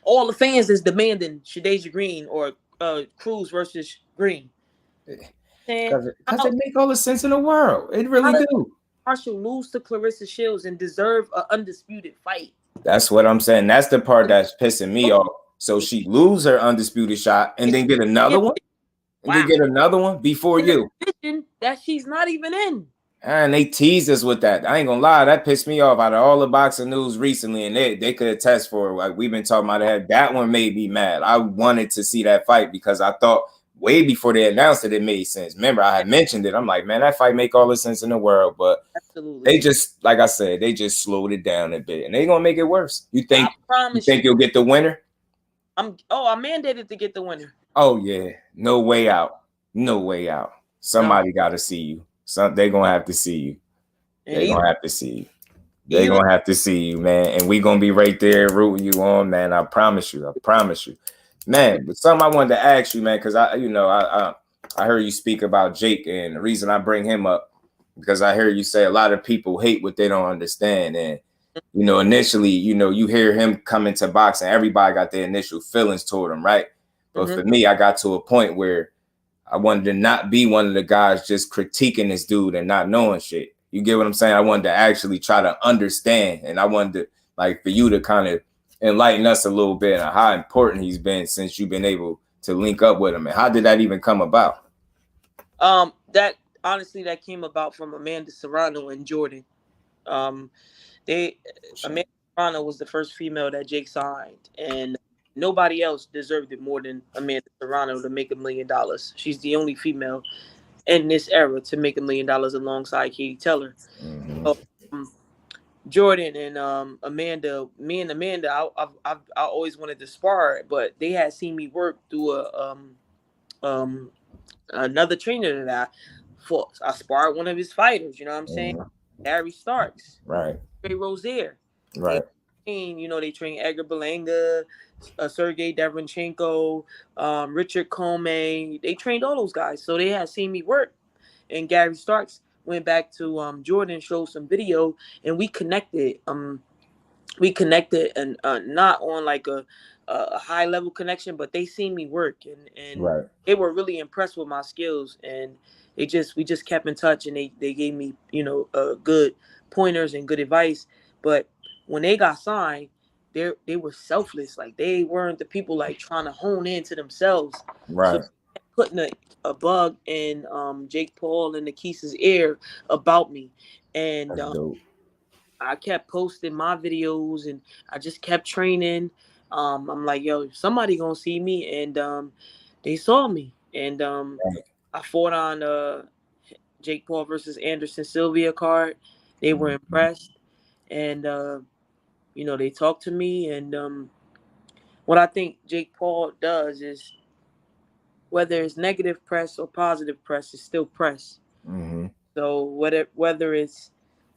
All the fans is demanding SHADASIA Green or Cruz versus Green. Because it make all the sense in the world. It really do. Marshall lose to Clarissa Shields and deserve an undisputed fight. That's what I'm saying. That's the part that's pissing me off. So she lose her undisputed shot and then get another one? And then get another one before you. That she's not even in. And they teased us with that. I ain't gonna lie, that pissed me off out of all the boxing news recently, and they could attest for it. Like we've been talking about that one made me mad. I wanted to see that fight because I thought way before they announced it made sense. Remember, I had mentioned it. I'm like, man, that fight make all the sense in the world, but they just, like I said, they just slowed it down a bit, and they gonna make it worse. You think you'll get the winner? I'm mandated to get the winner. Oh yeah, no way out. No way out. Somebody got to see you. They're gonna have to see you. They're gonna have to see you. They're gonna have to see you, man, and we gonna be right there rooting you on, man. I promise you. I promise you, man. But something I wanted to ask you, man, because I heard you speak about Jake, and the reason I bring him up because I hear you say a lot of people hate what they don't understand, and initially, you hear him come into boxing, everybody got their initial feelings toward him, right? But for me, I got to a point where I wanted to not be one of the guys just critiquing this dude and not knowing shit. You get what I'm saying? I wanted to actually try to understand, and I wanted to for you to kind of enlighten us a little bit on how important he's been since you've been able to link up with him. And how did that even come about? That honestly, that came about from Amanda Serrano and Jordan. Amanda Serrano was the first female that Jake signed, and nobody else deserved it more than Amanda Serrano to make $1 million. She's the only female in this era to make $1 million alongside Katie Taylor. So, Jordan and Amanda, me and Amanda, I always wanted to spar, but they had seen me work through another trainer that I sparred one of his fighters. You know what I'm saying? Harry Starks, right? Ray Rozier, right? They train Edgar Berlanga, Sergey Derenchenko, Richard Comey. They trained all those guys, so they had seen me work. And Gary Starks went back to Jordan, showed some video, and we connected. And not on like a high level connection, but they seen me work, and right. They were really impressed with my skills, and we just kept in touch, and they gave me good pointers and good advice. But when they got signed, they were selfless. Like, they weren't the people like trying to hone into themselves. Right. So putting a bug in Jake Paul and Nakisa's ear about me, and I kept posting my videos, and I just kept training. I'm like, yo, somebody gonna see me, and they saw me, and I fought on Jake Paul versus Anderson Silva card. They were impressed, and they talked to me, and what I think Jake Paul does is, whether it's negative press or positive press, it's still press. So whether it's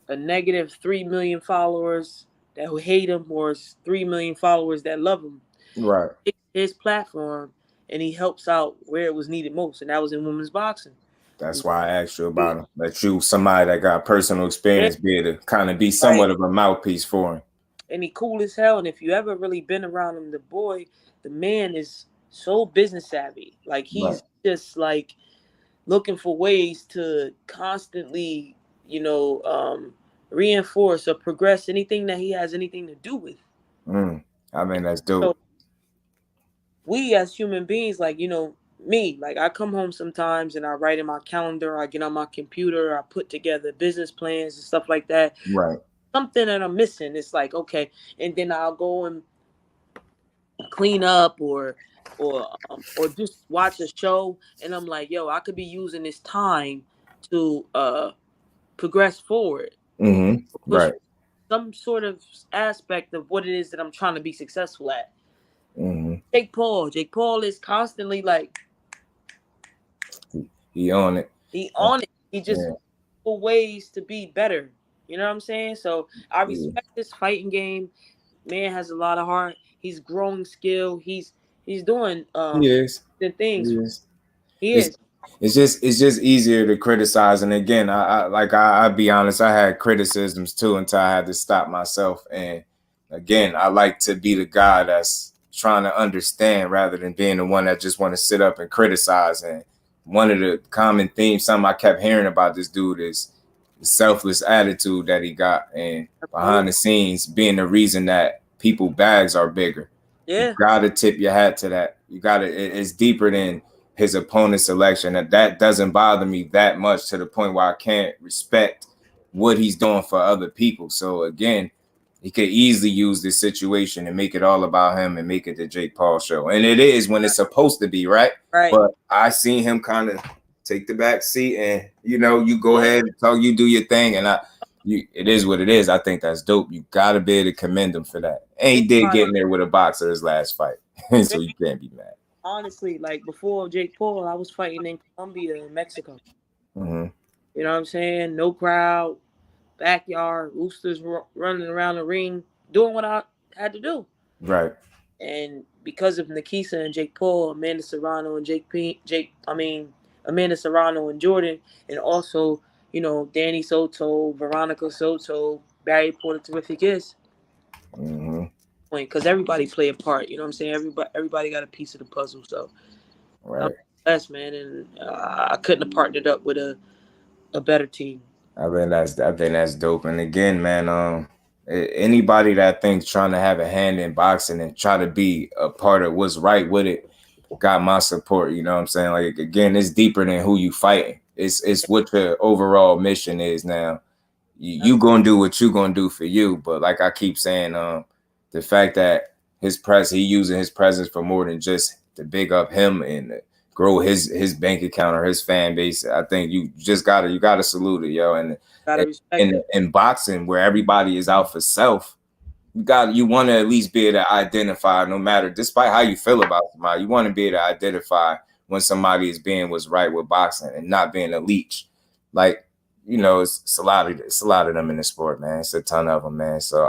a negative 3 million followers that who hate him, or 3 million followers that love him, right? It's his platform, and he helps out where it was needed most, and that was in women's boxing. That's why I asked you about him. That you, somebody that got personal experience, be able to kind of be somewhat of a mouthpiece for him. And he cool as hell. And if you ever really been around him, the man is so business savvy. Like, he's just like looking for ways to constantly, reinforce or progress anything that he has anything to do with. I mean, that's dope. So we as human beings, like, me, like, I come home sometimes and I write in my calendar, I get on my computer, I put together business plans and stuff like that. Right. Something that I'm missing, it's like, okay, and then I'll go and clean up or just watch a show, and I'm like, yo, I could be using this time to progress forward. Right. Some sort of aspect of what it is that I'm trying to be successful at. Jake Paul is constantly like, he on it. He just for ways to be better. You know what I'm saying? So I respect this fighting game. Man has a lot of heart. He's growing skill. He's doing the things. He is. It's just easier to criticize. And again, I'll be honest, I had criticisms too until I had to stop myself. And again, I like to be the guy that's trying to understand rather than being the one that just want to sit up and criticize. And one of the common themes, something I kept hearing about this dude, is the selfless attitude that he got, and behind the scenes being the reason that people bags are bigger. Yeah. You gotta tip your hat to that. It's deeper than his opponent's selection. That doesn't bother me that much to the point where I can't respect what he's doing for other people. So again, he could easily use this situation and make it all about him and make it the Jake Paul show. And it is when it's supposed to be, right? Right. But I seen him kind of take the back seat, and you go ahead and talk, you do your thing, and it is what it is. I think that's dope. You gotta be able to commend him for that. And he did get in there with a boxer his last fight, so you can't be mad. Honestly, like, before Jake Paul, I was fighting in Colombia and Mexico. You know what I'm saying? No crowd, backyard, roosters running around the ring, doing what I had to do. Right. And because of Nikisa and Jake Paul, Amanda Serrano and Amanda Serrano and Jordan, and also, Danny Soto, Veronica Soto, Barry Porter, Terrific is Mm-hmm. because everybody play a part. You know what I'm saying? Everybody got a piece of the puzzle. So I'm Right. blessed, man, and I couldn't have partnered up with a better team. I think that's dope. And again, man, anybody that thinks trying to have a hand in boxing and try to be a part of what's right with it, got my support. You know what I'm saying? Like again, it's deeper than who you fighting. It's what your overall mission is now. You gonna do what you gonna do for you. But like I keep saying, the fact that he using his presence for more than just to big up him and grow his bank account or his fan base. I think you gotta salute it, yo. And Gotta respect it. in boxing, where everybody is out for self, you want to at least be able to identify, no matter, despite how you feel about somebody, you want to be able to identify when somebody is being what's right with boxing and not being a leech. Like, it's a lot of them in the sport, man. It's a ton of them, man. So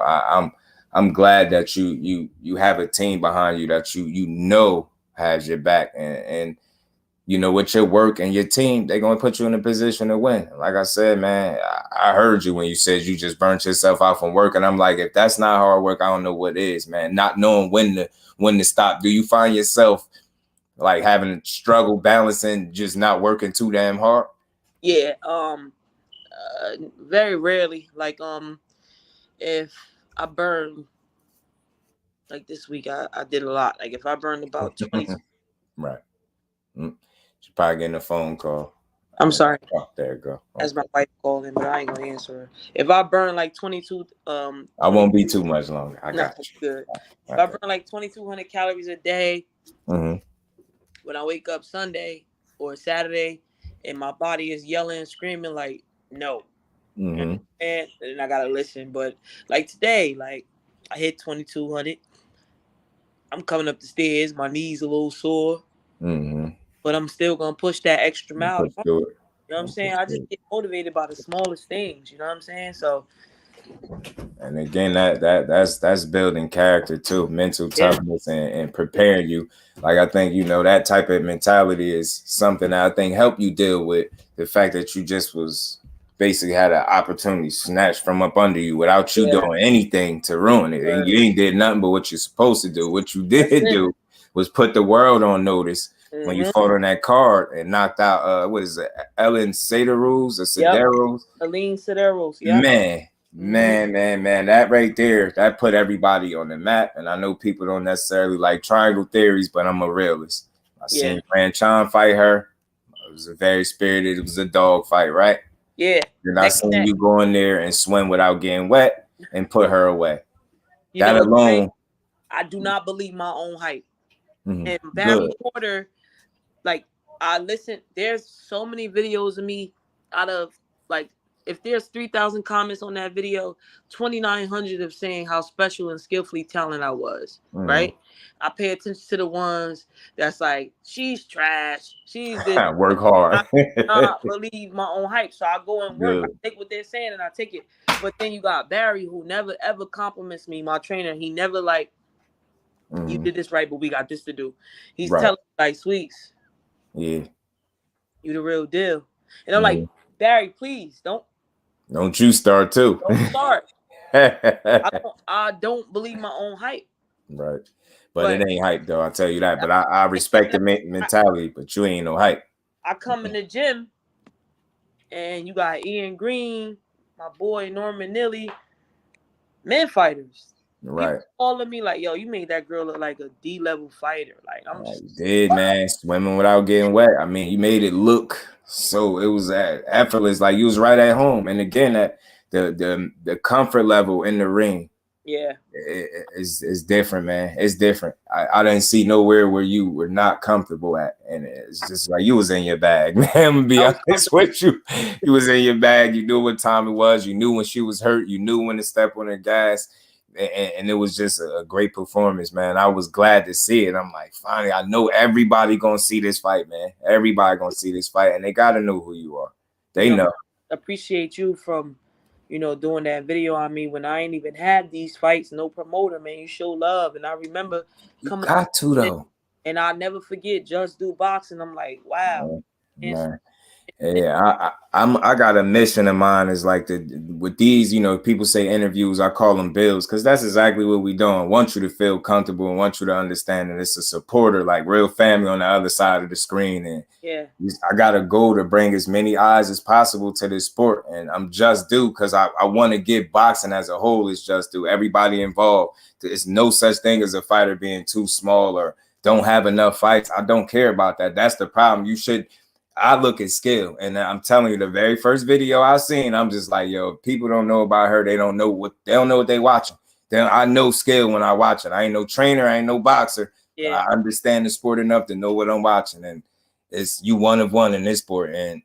I'm glad that you have a team behind you that has your back, and with your work and your team, they're going to put you in a position to win. Like I said, man, I heard you when you said you just burnt yourself out from work. And I'm like, if that's not hard work, I don't know what is, man. Not knowing when to stop. Do you find yourself like having struggle balancing, just not working too damn hard? Yeah. Very rarely. Like, if I burn, like this week, I did a lot. Like if I burned about 20. Right. She's probably getting a phone call. I'm sorry. Oh, there you go. That's my wife calling, but I ain't gonna answer her. If I burn like 22, I won't be too much longer. I got you. Good. If I burn like 2,200 calories a day, when I wake up Sunday or Saturday, and my body is yelling and screaming like no, and then I gotta listen. But like today, like I hit 2,200. I'm coming up the stairs. My knees a little sore. But I'm still gonna push that extra mile. You know what I'm saying? I just get motivated by the smallest things. You know what I'm saying? So, and again, that's building character too, mental toughness, and preparing you. Like I think that type of mentality is something that I think helped you deal with the fact that you just was basically had an opportunity snatched from up under you without you doing anything to ruin it, and you ain't did nothing but what you're supposed to do. What you did do was put the world on notice. When you fought on that card and knocked out, what is it, Ellen Sederos or Sederos? Aline Sederos, Man, that right there, that put everybody on the map. And I know people don't necessarily like triangle theories, but I'm a realist. I seen Ranchan fight her. It was a very spirited, it was a dog fight, right? Yeah. And I seen you go in there and swim without getting wet and put her away. That alone. I do not believe my own hype. And Barry Porter, like, I listen, there's so many videos of me out of, like, if there's 3,000 comments on that video, 2,900 of saying how special and skillfully talented I was, right? I pay attention to the ones that's like, she's trash. She's this. Work hard. I cannot believe my own hype. So I go and work. I take what they're saying and I take it. But then you got Barry, who never, ever compliments me, my trainer. He never like, you did this right, but we got this to do. He's telling me, like, Sweets. Yeah. You the real deal. And I'm like, Barry, please don't you start too. Don't start. I don't believe my own hype. Right. But it ain't hype though, I'll tell you that. But I respect the mentality, but you ain't no hype. I come in the gym and you got Ian Green, my boy Norman Nilly, men fighters. Right. All of me like, yo, you made that girl look like a D-level fighter. Like, I'm just man, swimming without getting wet. I mean, you made it look so it was effortless, like you was right at home. And again, that the comfort level in the ring, is different, man. It's different. I didn't see nowhere where you were not comfortable at, and it's just like you was in your bag, man. I'm gonna be honest with you. You was in your bag. You knew what time it was. You knew when she was hurt. You knew when to step on the gas. And it was just a great performance, man. I was glad to see it. I'm like, finally, I know everybody gonna see this fight, man. Everybody gonna see this fight, and they gotta know who you are. They know. Appreciate you from doing that video on me when I ain't even had these fights, no promoter, man. You show love. And I remember You coming got to though. and I'll never forget JusDueBoxing. I'm like, wow. Man. Yeah, I got a mission of mine is like with these, people say interviews, I call them bills, because that's exactly what we doing. I want you to feel comfortable and want you to understand that it's a supporter, like real family on the other side of the screen. And yeah, I got a goal to bring as many eyes as possible to this sport. And I'm just due because I want to get boxing as a whole is just due. Everybody involved. There's no such thing as a fighter being too small or don't have enough fights. I don't care about that. That's the problem. I look at skill, and I'm telling you, the very first video I seen, I'm just like, yo, if people don't know about her, they don't know what they watching. Then I know skill when I watch it. I ain't no trainer, I ain't no boxer, but I understand the sport enough to know what I'm watching, and it's you one of one in this sport. And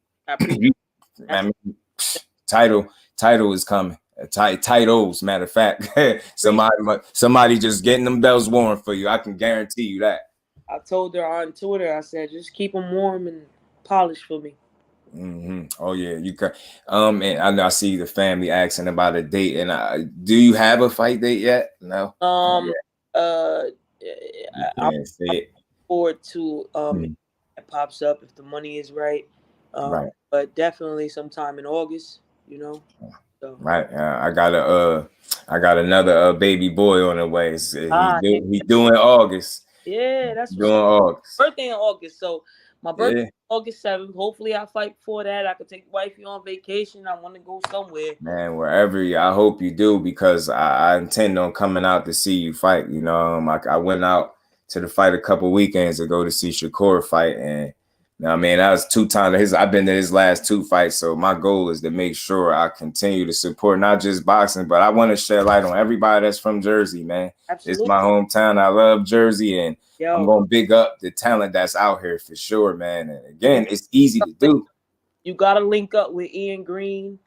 title is coming. Titles, matter of fact, somebody just getting them bells warm for you. I can guarantee you that. I told her on Twitter, I said, just keep them warm and polish for me. Oh yeah, you can. And I know I see the family asking about a date. And do you have a fight date yet? No. I'm forward to it pops up if the money is right. Right. But definitely sometime in August. So. Right. I got another baby boy on the way. He's doing August. Yeah, that's doing August. Birthday in August. So my birthday August 7th. Hopefully I fight before that. I could take wifey on vacation. I want to go somewhere. Man, wherever I hope you do, because I intend on coming out to see you fight. I went out to the fight a couple weekends ago to see Shakur fight, and that was 2 times. I've been to his last 2 fights, so my goal is to make sure I continue to support not just boxing, but I want to shed light on everybody that's from Jersey, man. Absolutely. It's my hometown. I love Jersey, and I'm gonna big up the talent that's out here for sure, man. And again, it's easy to do. You gotta link up with Ian Green.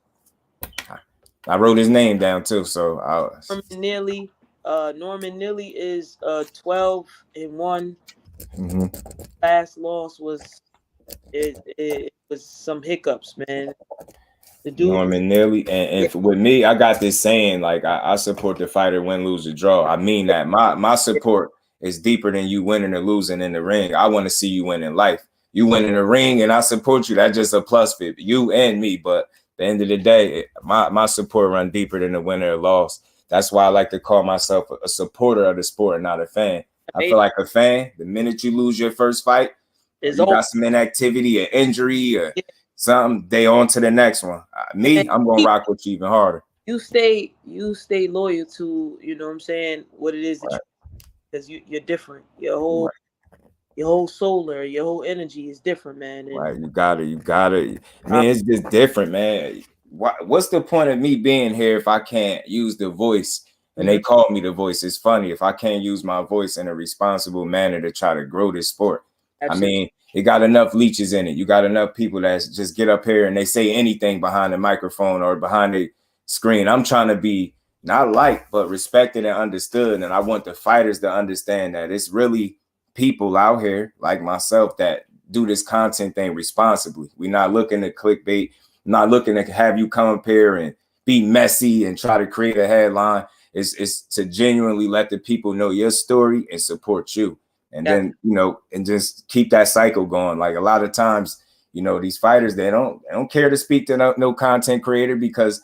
I wrote his name down too, so Norman Neely is 12-1. Last loss was it was some hiccups, man. The dude Norman Neely, and with me, I got this saying, like I support the fighter, win, lose, or draw. I mean that my support is deeper than you winning or losing in the ring. I want to see you win in life. You win in the ring, and I support you. That's just a plus for you and me. But at the end of the day, my support run deeper than the winner or loss. That's why I like to call myself a supporter of the sport and not a fan. I feel like a fan, the minute you lose your first fight, you got some inactivity or injury or something, they on to the next one. I'm gonna rock with you even harder. You stay loyal to, what I'm saying, what it is that because you're different. Your whole soul or your whole energy is different, man. And right, you gotta. Man, it's just different, man. What's the point of me being here if I can't use the voice? And they call me the voice. It's funny if I can't use my voice in a responsible manner to try to grow this sport. Absolutely. I mean, it got enough leeches in it. You got enough people that just get up here and they say anything behind the microphone or behind the screen. I'm trying to be not liked, but respected and understood. And I want the fighters to understand that it's really people out here like myself that do this content thing responsibly. We're not looking to clickbait. Not looking to have you come up here and be messy and try to create a headline. It's to genuinely let the people know your story and support you. And then, and just keep that cycle going. Like a lot of times, these fighters, they don't care to speak to no content creator because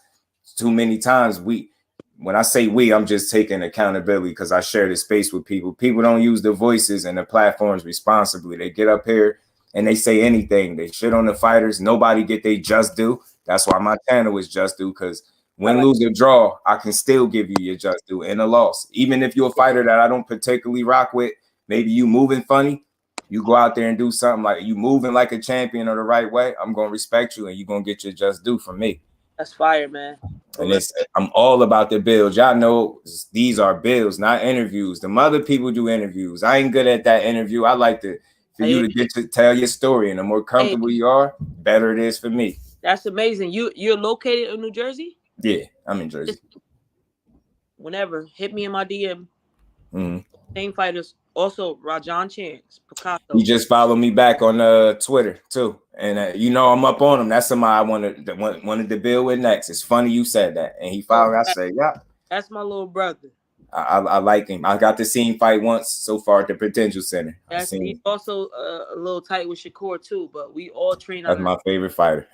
too many times when I say I'm just taking accountability because I share the space with people. People don't use the voices and the platforms responsibly. They get up here and they say anything. They shit on the fighters. Nobody get they just due. That's why my channel is just due, because win, lose, or draw, I can still give you your just due and a loss. Even if you're a fighter that I don't particularly rock with, maybe you moving funny, you go out there and do something like you moving like a champion or the right way, I'm going to respect you and you're going to get your just due from me. That's fire, man. And I'm all about the bills. Y'all know these are bills, not interviews. The other people do interviews. I ain't good at that interview. I like for you to get to tell your story, and the more comfortable you are, better it is for me. That's amazing. You're located in New Jersey? Yeah, I'm in Jersey. Whenever, hit me in my DM. Same fighters Also, Rajon Chance, Picasso. He just followed me back on Twitter too, and you know I'm up on him. That's somebody I wanted to build with next. It's funny you said that, and he followed me. I say, yeah, that's my little brother. I like him. I got to see him fight once so far at the Potential Center. He's also a little tight with Shakur too, but we all train. That's my favorite fighter.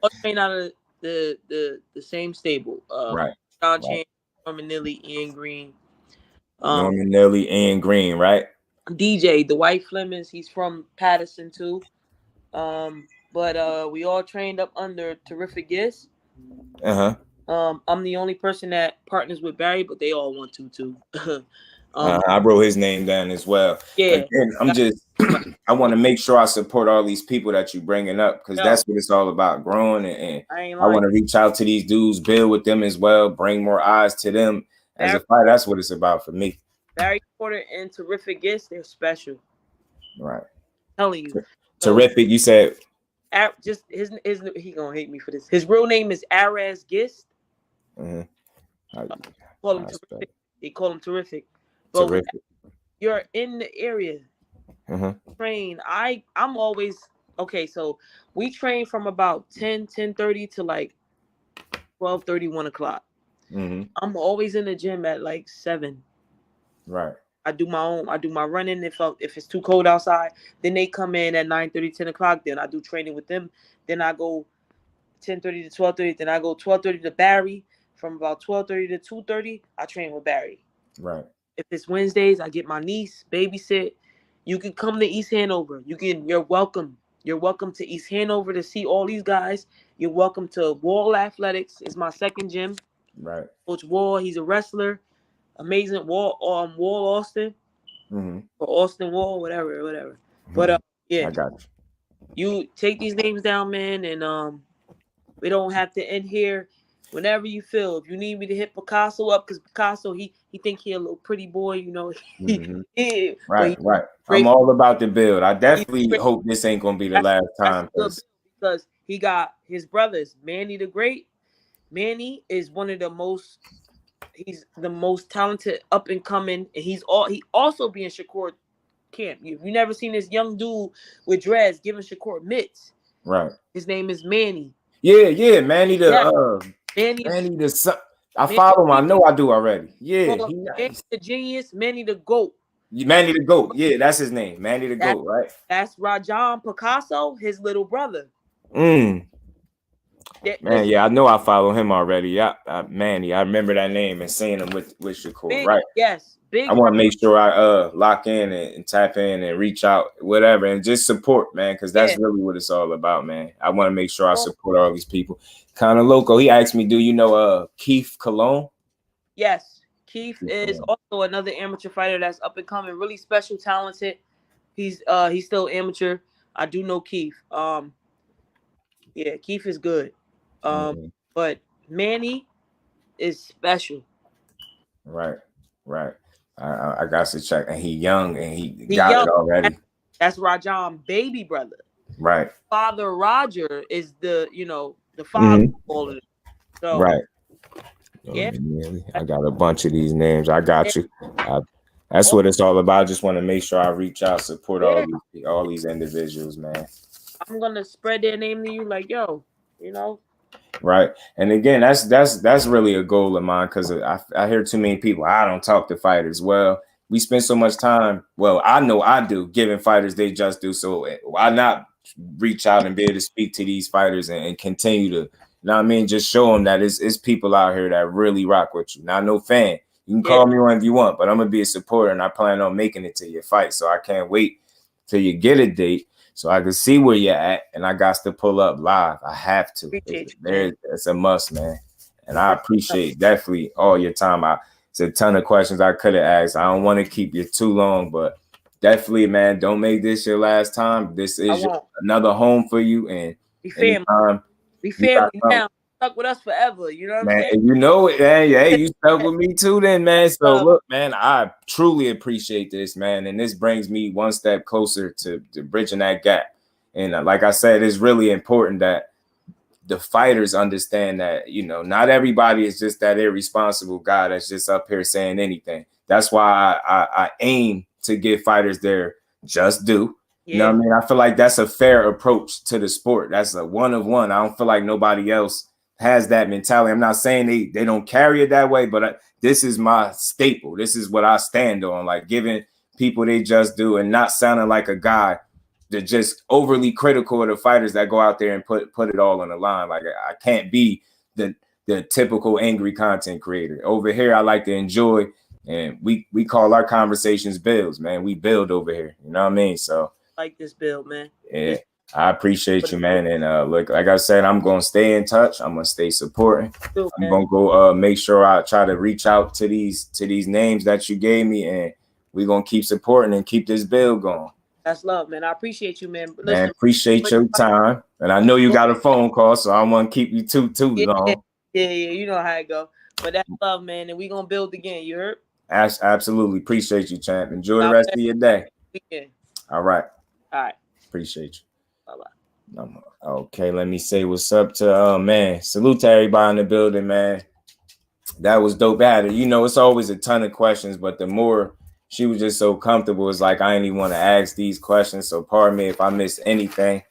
all train out of the same stable. Right. John Chan, Norman Nilly, Ian Green. Norman Nilly, Ian Green, right? DJ, the White Flemings, he's from Patterson too. But we all trained up under Terrific Guest. I'm the only person that partners with Barry, but they all want to too. I wrote his name down as well. Yeah. Again, I want to make sure I support all these people that you bringing up, because that's what it's all about, growing. And I want to reach out to these dudes, build with them as well, bring more eyes to them as a fighter. That's what it's about for me. Barry Porter and Terrific Guest, they're special. Right. I'm telling you. Terrific, you said. Just his he gonna hate me for this. His real name is Araz Gist. Call him Terrific. They call him Terrific. But Terrific. You're in the area. Train. I'm always okay. So we train from about 10:30 to like 12:30, 1 o'clock. I'm always in the gym at like 7. Right. I do my running if it's too cold outside. Then they come in at 9:30, 10 o'clock. Then I do training with them. Then I go 10:30 to 12:30. Then I go 12:30 to Barry. From about 12:30 to 2:30, I train with Barry. Right. If it's Wednesdays, I get my niece babysit. You can come to East Hanover. You're welcome. You're welcome to East Hanover to see all these guys. You're welcome to Wall Athletics. It's my second gym. Right. Coach Wall, he's a wrestler. Amazing. Wall Austin. Or Austin Wall, whatever. But yeah. I got you. You take these names down, man, and we don't have to end here. Whenever you feel, if you need me to hit Picasso up, because Picasso, he think he a little pretty boy, you know. Right. I'm all about the build. I definitely hope this ain't gonna be the last time, because he got his brothers. Manny the Great. Manny is he's the most talented up and coming, and he also be in Shakur camp. You never seen this young dude with dreads giving Shakur mitts. Right. His name is Manny. Yeah, Manny the son. I follow him. I know I do already. Yeah, Manny the genius, Manny the GOAT. Manny the GOAT. Yeah, that's his name. Manny the GOAT, right? That's Rajon Picasso, his little brother. Man, yeah, I know I follow him already. Manny, I remember that name and seeing him with Shakur, right? Yes. Big. I want to make sure I lock in and tap in and reach out, whatever, and just support, man, because that's really what it's all about, man. I want to make sure I support all these people. Kind of local. He asked me, do you know Keith Cologne? Yes. Keith is also another amateur fighter that's up and coming, really special, talented. He's still amateur. I do know Keith. Yeah, Keith is good. But Manny is special. Right. I got to check, and he young, and he got it already. That's Rajon, baby brother. Right. Father Roger is the father of all of them. So, right. Yeah. I got a bunch of these names. I got you. That's what it's all about. I just want to make sure I reach out, support all these individuals, man. I'm gonna spread their name to you, like, yo, Right. And again, that's really a goal of mine, because I hear too many people, I don't talk to fighters. Well, we spend so much time. Well, I know I do, giving fighters they just do. So why not reach out and be able to speak to these fighters and continue to, you know what I mean? Just show them that it's people out here that really rock with you. Now, no fan. You can call me whenever you want, but I'm going to be a supporter, and I plan on making it to your fight. So I can't wait till you get a date, so I can see where you're at, and I got to pull up live. I have to. It's a must, man. And I appreciate definitely all your time. It's a ton of questions I could have asked. I don't want to keep you too long, but definitely, man, don't make this your last time. This is another home for you. And be family now. Stuck with us forever. You know what I'm saying? You know it, man. Yeah, you stuck with me too then, man. So look, man, I truly appreciate this, man. And this brings me one step closer to bridging that gap. And like I said, it's really important that the fighters understand that, not everybody is just that irresponsible guy that's just up here saying anything. that's why I aim to give fighters their just due. You know what I mean? I feel like that's a fair approach to the sport. That's a one of one. I don't feel like nobody else has that mentality. I'm not saying they don't carry it that way, but this is my staple. This is what I stand on, like giving people they just do and not sounding like a guy that just overly critical of the fighters that go out there and put it all on the line. Like I can't be the typical angry content creator. Over here, I like to enjoy, and we call our conversations builds, man. We build over here. You know what I mean? So like this build, man. Yeah. I appreciate you, man. And look, like I said, I'm gonna stay in touch. I'm gonna stay supporting. I'm gonna go make sure I try to reach out to these names that you gave me, and we're gonna keep supporting and keep this build going. That's love, man. I appreciate you, man. Listen, man, appreciate your time. And I know you got a phone call, so I don't want to keep you too long. Yeah, you know how it go. But that's love, man, and we gonna build again. You heard? Absolutely. Appreciate you, champ. Enjoy the rest of your day. All right. All right. Appreciate you. Bye-bye. Okay, let me say what's up to man. Salute to everybody in the building, man. That was dope. You know, it's always a ton of questions, but the more she was just so comfortable, it's like I didn't even want to ask these questions. So pardon me if I missed anything.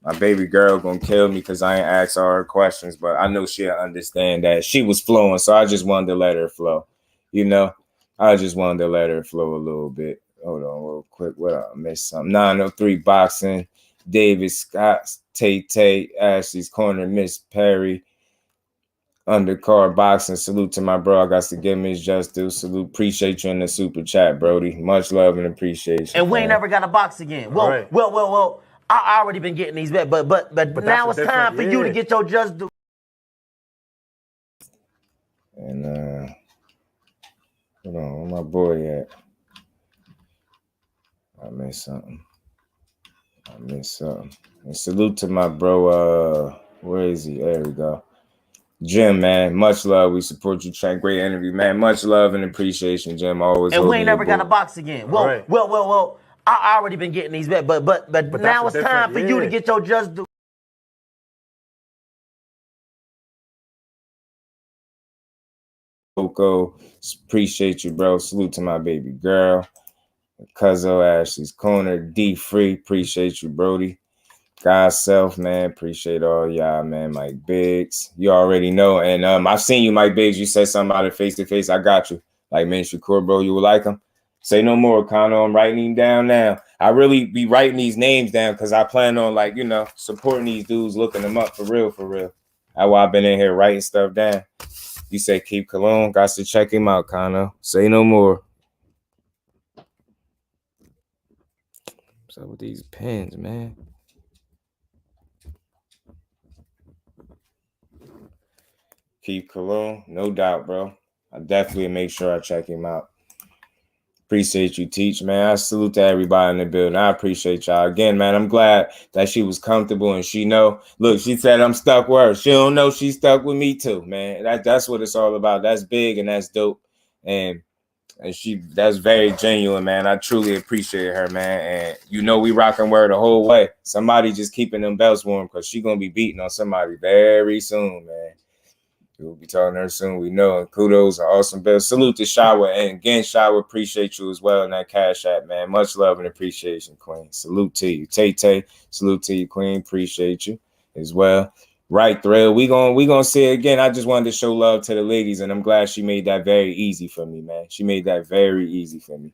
My baby girl gonna kill me because I ain't asked all her questions, but I know she'll understand that she was flowing, so I just wanted to let her flow. You know, I just wanted to let her flow a little bit. Hold on real quick. What I missed something. 903 Boxing, David Scott, Tay, Ashley's Corner, Miss Perry, Undercard Boxing. Salute to my bro. I got to give me his just due. Salute. Appreciate you in the super chat, Brody. Much love and appreciation. And we ain't never got a box again. Well, right. well. I already been getting these bet, but now it's time for you to get your just due. And hold on, where my boy at? I missed something. And salute to my bro. Where is he? There we go. Jim, man. Much love. We support you. Train. Great interview, man. Much love and appreciation, Jim. Always. And we ain't never got a box again. Well, right. well. I already been getting these bet, but now it's time for you to get your just due. Coco, appreciate you, bro. Salute to my baby girl. Cuzzo, Ashley's Corner, D Free, appreciate you, Brody. God's self, man, appreciate all y'all, man. Mike Biggs, you already know. And I've seen you, Mike Biggs. You said something about it face to face. I got you. Like man, Shakur, bro, you will like him. Say no more, Connor. I'm writing him down now. I really be writing these names down because I plan on, like, you know, supporting these dudes, looking them up for real. That's why I've been in here writing stuff down. You say keep Cologne. Got to check him out, Connor. Say no more. What's up with these pens, man? Keep Cologne. No doubt, bro. I definitely make sure I check him out. Appreciate you, Teach, man. I salute to everybody in the building. I appreciate y'all. Again, man, I'm glad that she was comfortable and she know. Look, she said I'm stuck with her. She don't know she's stuck with me too, man. That's what it's all about. That's big and that's dope. And that's very genuine, man. I truly appreciate her, man. And you know we rocking her the whole way. Somebody just keeping them belts warm because she gonna be beating on somebody very soon, man. We'll be talking to her soon. We know. And kudos and awesome best. Salute to Shawa. And again, Shawa, appreciate you as well in that Cash App, man. Much love and appreciation, Queen. Salute to you. Tay, salute to you, Queen. Appreciate you as well. Right, Thrill. We gonna see it again. I just wanted to show love to the ladies, and I'm glad she made that very easy for me, man. She made that very easy for me.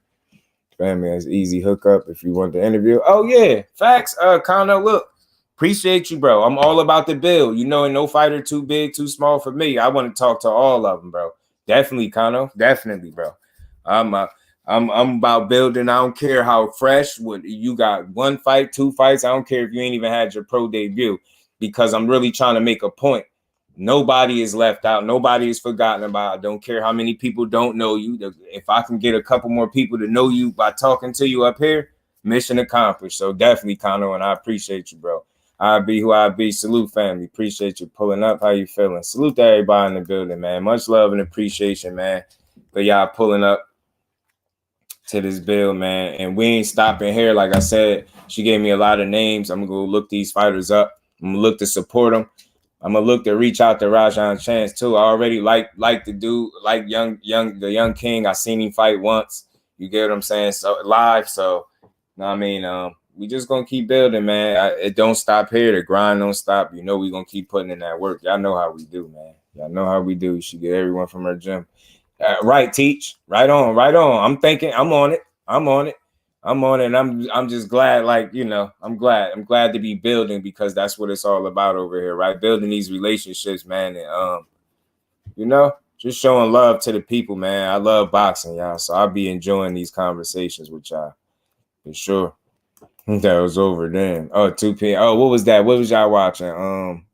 Family, it's easy hookup if you want the interview. Oh, yeah. Facts. Connor, look. Appreciate you, bro. I'm all about the build. You know, and no fighter too big, too small for me. I want to talk to all of them, bro. Definitely, Kano. Definitely, bro. I'm about building. I don't care how fresh. What you got, 1 fight, 2 fights. I don't care if you ain't even had your pro debut, because I'm really trying to make a point. Nobody is left out. Nobody is forgotten about. I don't care how many people don't know you. If I can get a couple more people to know you by talking to you up here, mission accomplished. So definitely, Kano, and I appreciate you, bro. I be who I be. Salute, family. Appreciate you pulling up. How you feeling? Salute to everybody in the building, man. Much love and appreciation, man, for y'all pulling up to this bill, man. And we ain't stopping here. Like I said, she gave me a lot of names. I'm going to go look these fighters up. I'm going to look to support them. I'm gonna look to reach out to Rajan Chance too. I already like the dude, like the young king. I seen him fight once. You get what I'm saying? So live. So I mean, we just gonna keep building, man. It don't stop here. The grind don't stop. You know we gonna keep putting in that work. Y'all know how we do, man. Y'all know how we do. You should get everyone from her gym. Right, Teach. Right on, right on. I'm thinking. I'm on it. I'm on it. I'm on it. And I'm just glad, like, you know, I'm glad to be building, because that's what it's all about over here, right? Building these relationships, man. And you know, just showing love to the people, man. I love boxing, y'all. So I'll be enjoying these conversations with y'all for sure. That was over then. Oh, 2 p.m. Oh, what was that? What was y'all watching?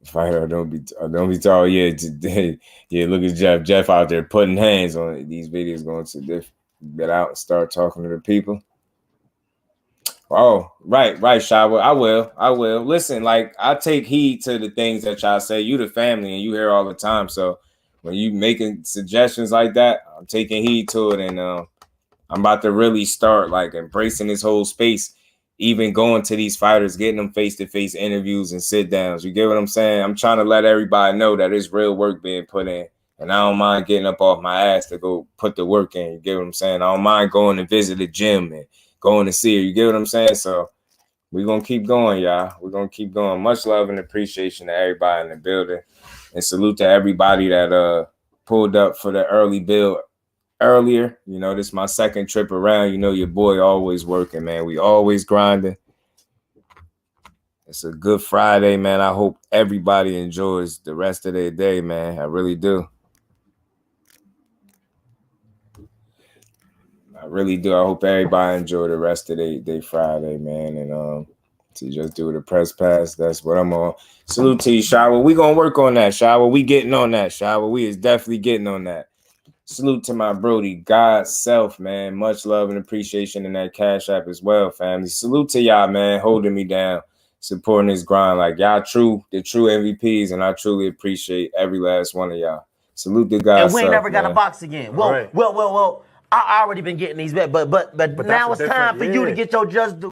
Fighter, don't be tall. Yeah, today. Yeah, look at Jeff. Jeff out there putting hands on it. These videos going to get out and start talking to the people. Oh, right, Shawa. I will. Listen, like, I take heed to the things that y'all say. You the family and you hear all the time. So when you making suggestions like that, I'm taking heed to it, and I'm about to really start like embracing this whole space, even going to these fighters, getting them face-to-face interviews and sit downs. You get what I'm saying? I'm trying to let everybody know that it's real work being put in. And I don't mind getting up off my ass to go put the work in. You get what I'm saying? I don't mind going to visit the gym and going to see her. You get what I'm saying? So we're going to keep going, y'all. We're going to keep going. Much love and appreciation to everybody in the building. And salute to everybody that pulled up for the early build earlier. You know, this is my second trip around. You know, your boy always working, man. We always grinding. It's a good Friday, man. I hope everybody enjoys the rest of their day, man. I really do. I really do. I hope everybody enjoy the rest of their Friday, man. And to just do the press pass, that's what I'm on. Salute to you, Shower. We gonna work on that, Shower. We getting on that, Shower. We is definitely getting on that. Salute to my Brody, God's self, man. Much love and appreciation in that Cash App as well, family. Salute to y'all, man, holding me down, supporting this grind. Like, y'all the true MVPs, and I truly appreciate every last one of y'all. Salute to God's self, and we ain't never got to box again. Well. I already been getting these bet, but now it's time for you to get your just due.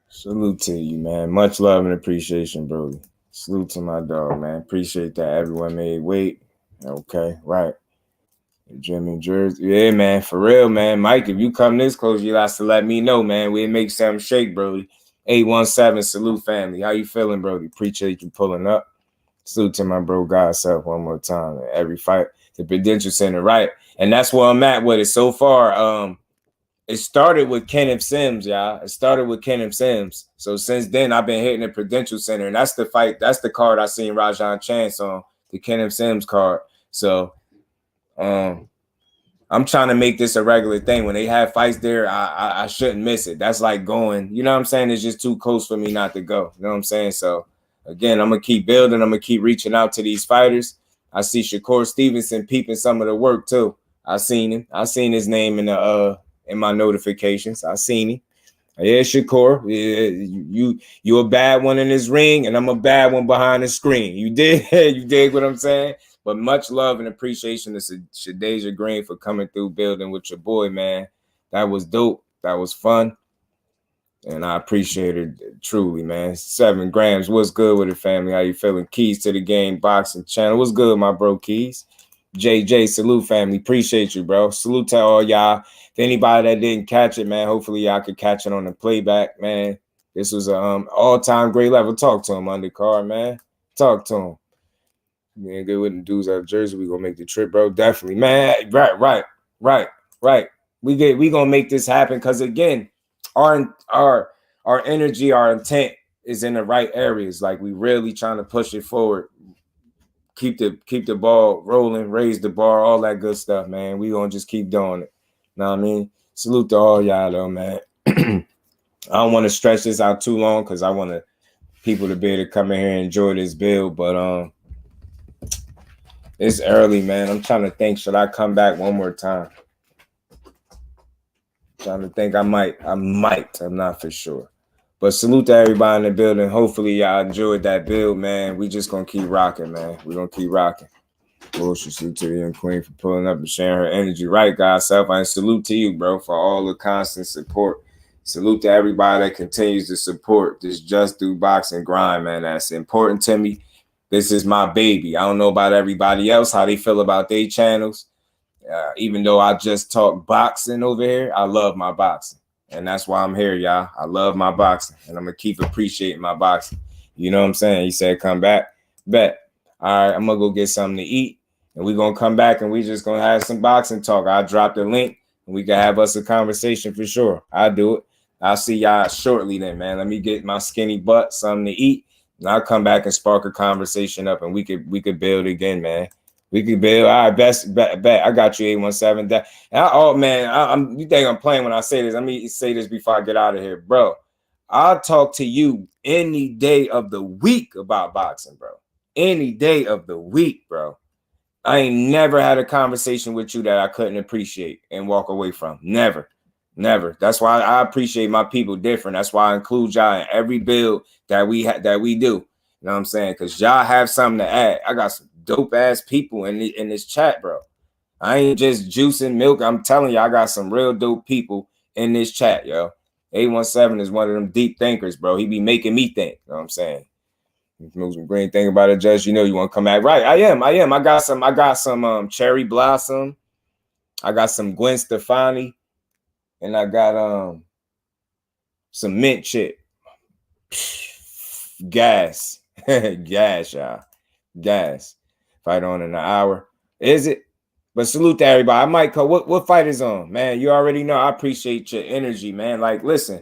Salute to you, man. Much love and appreciation, Brody. Salute to my dog, man. Appreciate that. Everyone made weight. Okay, right. Gym in Jersey. Yeah, man, for real, man. Mike, if you come this close, you got to let me know, man. We'll make something shake, Brody. 817, salute, family. How you feeling, Brody? Appreciate you pulling up. Salute to my bro, God's self, one more time. Every fight, the Prudential Center, right? And that's where I'm at with it so far. It started with Kenneth Sims, y'all. It started with Kenneth Sims. So since then, I've been hitting the Prudential Center, and that's the fight. That's the card I seen Rajan Chance on, the Kenneth Sims card. So I'm trying to make this a regular thing. When they have fights there, I shouldn't miss it. That's like going, you know what I'm saying? It's just too close for me not to go. You know what I'm saying? So again, I'm going to keep building. I'm going to keep reaching out to these fighters. I see Shakur Stevenson peeping some of the work too. I seen him. I seen his name in my notifications. I seen him. Yeah, Shakur, yeah, you a bad one in this ring, and I'm a bad one behind the screen. You dig what I'm saying? But much love and appreciation to ShadasiaGreen for coming through, building with your boy, man. That was dope. That was fun. And I appreciate it truly, man. 7 grams. What's good with it, family? How you feeling? Keys to the Game Boxing channel. What's good, my bro, Keys? JJ, salute, family. Appreciate you, bro. Salute to all y'all. If anybody that didn't catch it, man, hopefully y'all could catch it on the playback, man. This was an all-time great level. Talk to him, undercard, man. Talk to him. Man, good with the dudes out of Jersey. We gonna make the trip, bro. Definitely, man. Right. We gonna make this happen, because again, our energy, our intent is in the right areas. Like, we really trying to push it forward. Keep the ball rolling, raise the bar, all that good stuff, man. We gonna just keep doing it. Know what I mean? Salute to all y'all though, man. I don't want to stretch this out too long, because I want people to be able to come in here and enjoy this build, but it's early, man. I'm trying to think, should I come back one more time? Trying to think. I might. I'm not for sure. But salute to everybody in the building. Hopefully y'all enjoyed that build, man. We just gonna keep rocking, man. We're gonna keep rocking. Bullshit. Salute to the young queen for pulling up and sharing her energy. Right, guys. Self, I salute to you, bro, for all the constant support. Salute to everybody that continues to support this Just Do Boxing grind, man. That's important to me. This is my baby. I don't know about everybody else, how they feel about their channels. Even though I just talk boxing over here, I love my boxing. And that's why I'm here, y'all. I love my boxing. And I'm going to keep appreciating my boxing. You know what I'm saying? He said, come back. Bet. All right, I'm going to go get something to eat. And we're going to come back and we just going to have some boxing talk. I'll drop the link and we can have us a conversation for sure. I'll do it. I'll see y'all shortly then, man. Let me get my skinny butt something to eat. And I'll come back and spark a conversation up and we could build again, man. We could build. All right, bet. I got you, 817. You think I'm playing when I say this? Let me say this before I get out of here, bro. I'll talk to you any day of the week about boxing, bro. Any day of the week, bro. I ain't never had a conversation with you that I couldn't appreciate and walk away from. Never. That's why I appreciate my people different. That's why I include y'all in every build that we do. You know what I'm saying? Because y'all have something to add. I got some dope ass people in this chat, bro. I ain't just juicing milk. I'm telling you, I got some real dope people in this chat, yo. 817 is one of them deep thinkers, bro. He be making me think. You know what I'm saying? Most great thing about it, Judge. You know you want to come back. Right. I am. I got some cherry blossom. I got some Gwen Stefani. And I got some mint shit. Gas. Gas, y'all. Gas. Fight on in an hour. Is it? But salute to everybody. I might call. What fight is on? Man, you already know. I appreciate your energy, man. Like, listen.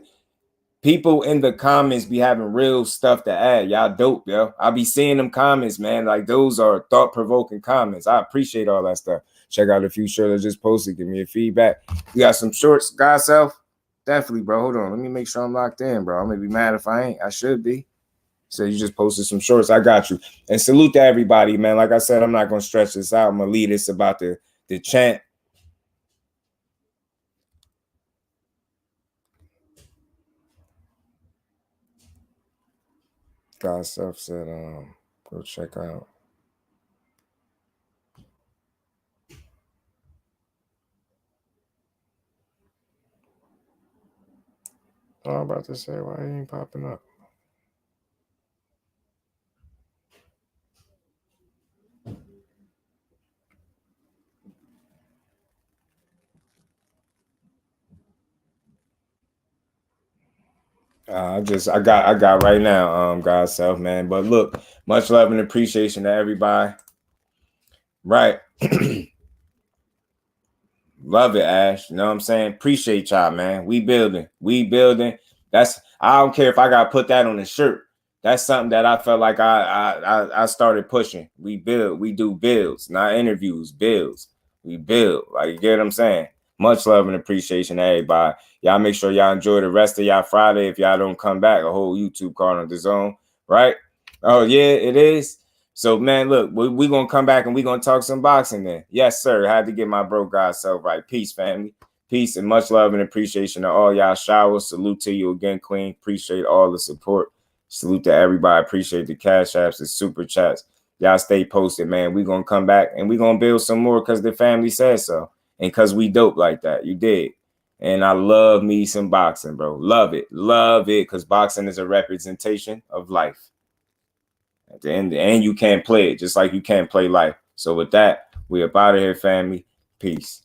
People in the comments be having real stuff to add. Y'all dope, yo. I be seeing them comments, man. Like, those are thought-provoking comments. I appreciate all that stuff. Check out a few shorts I just posted. Give me a feedback. You got some shorts, God self? Definitely, bro. Hold on. Let me make sure I'm locked in, bro. I'm going to be mad if I ain't. I should be. So you just posted some shorts. I got you. And salute to everybody, man. Like I said, I'm not going to stretch this out. I'm going to leave this about the chant. God self said, go check out. I'm about to say, why it ain't popping up? I got right now, God's self, man. But look, much love and appreciation to everybody. Right. Love it, Ash. You know what I'm saying? Appreciate y'all, man. We building. I don't care if I gotta put that on a shirt. That's something that I felt like I started pushing. We build, we do builds, not interviews, builds. We build. Like, you get what I'm saying? Much love and appreciation to everybody. Y'all make sure y'all enjoy the rest of y'all Friday. If y'all don't come back, a whole YouTube card on the zone, right? Oh, yeah, it is. So, man, look, we're going to come back and we're going to talk some boxing then. Yes, sir. I had to get my bro God self right. Peace, family. Peace and much love and appreciation to all y'all showers. Salute to you again, Queen. Appreciate all the support. Salute to everybody. Appreciate the cash apps, the super chats. Y'all stay posted, man. We're going to come back and we're going to build some more because the family says so. And because we dope like that. You did. And I love me some boxing, bro. Love it. Love it because boxing is a representation of life. At the end, and you can't play it just like you can't play life. So with that, we up out of here, family. Peace.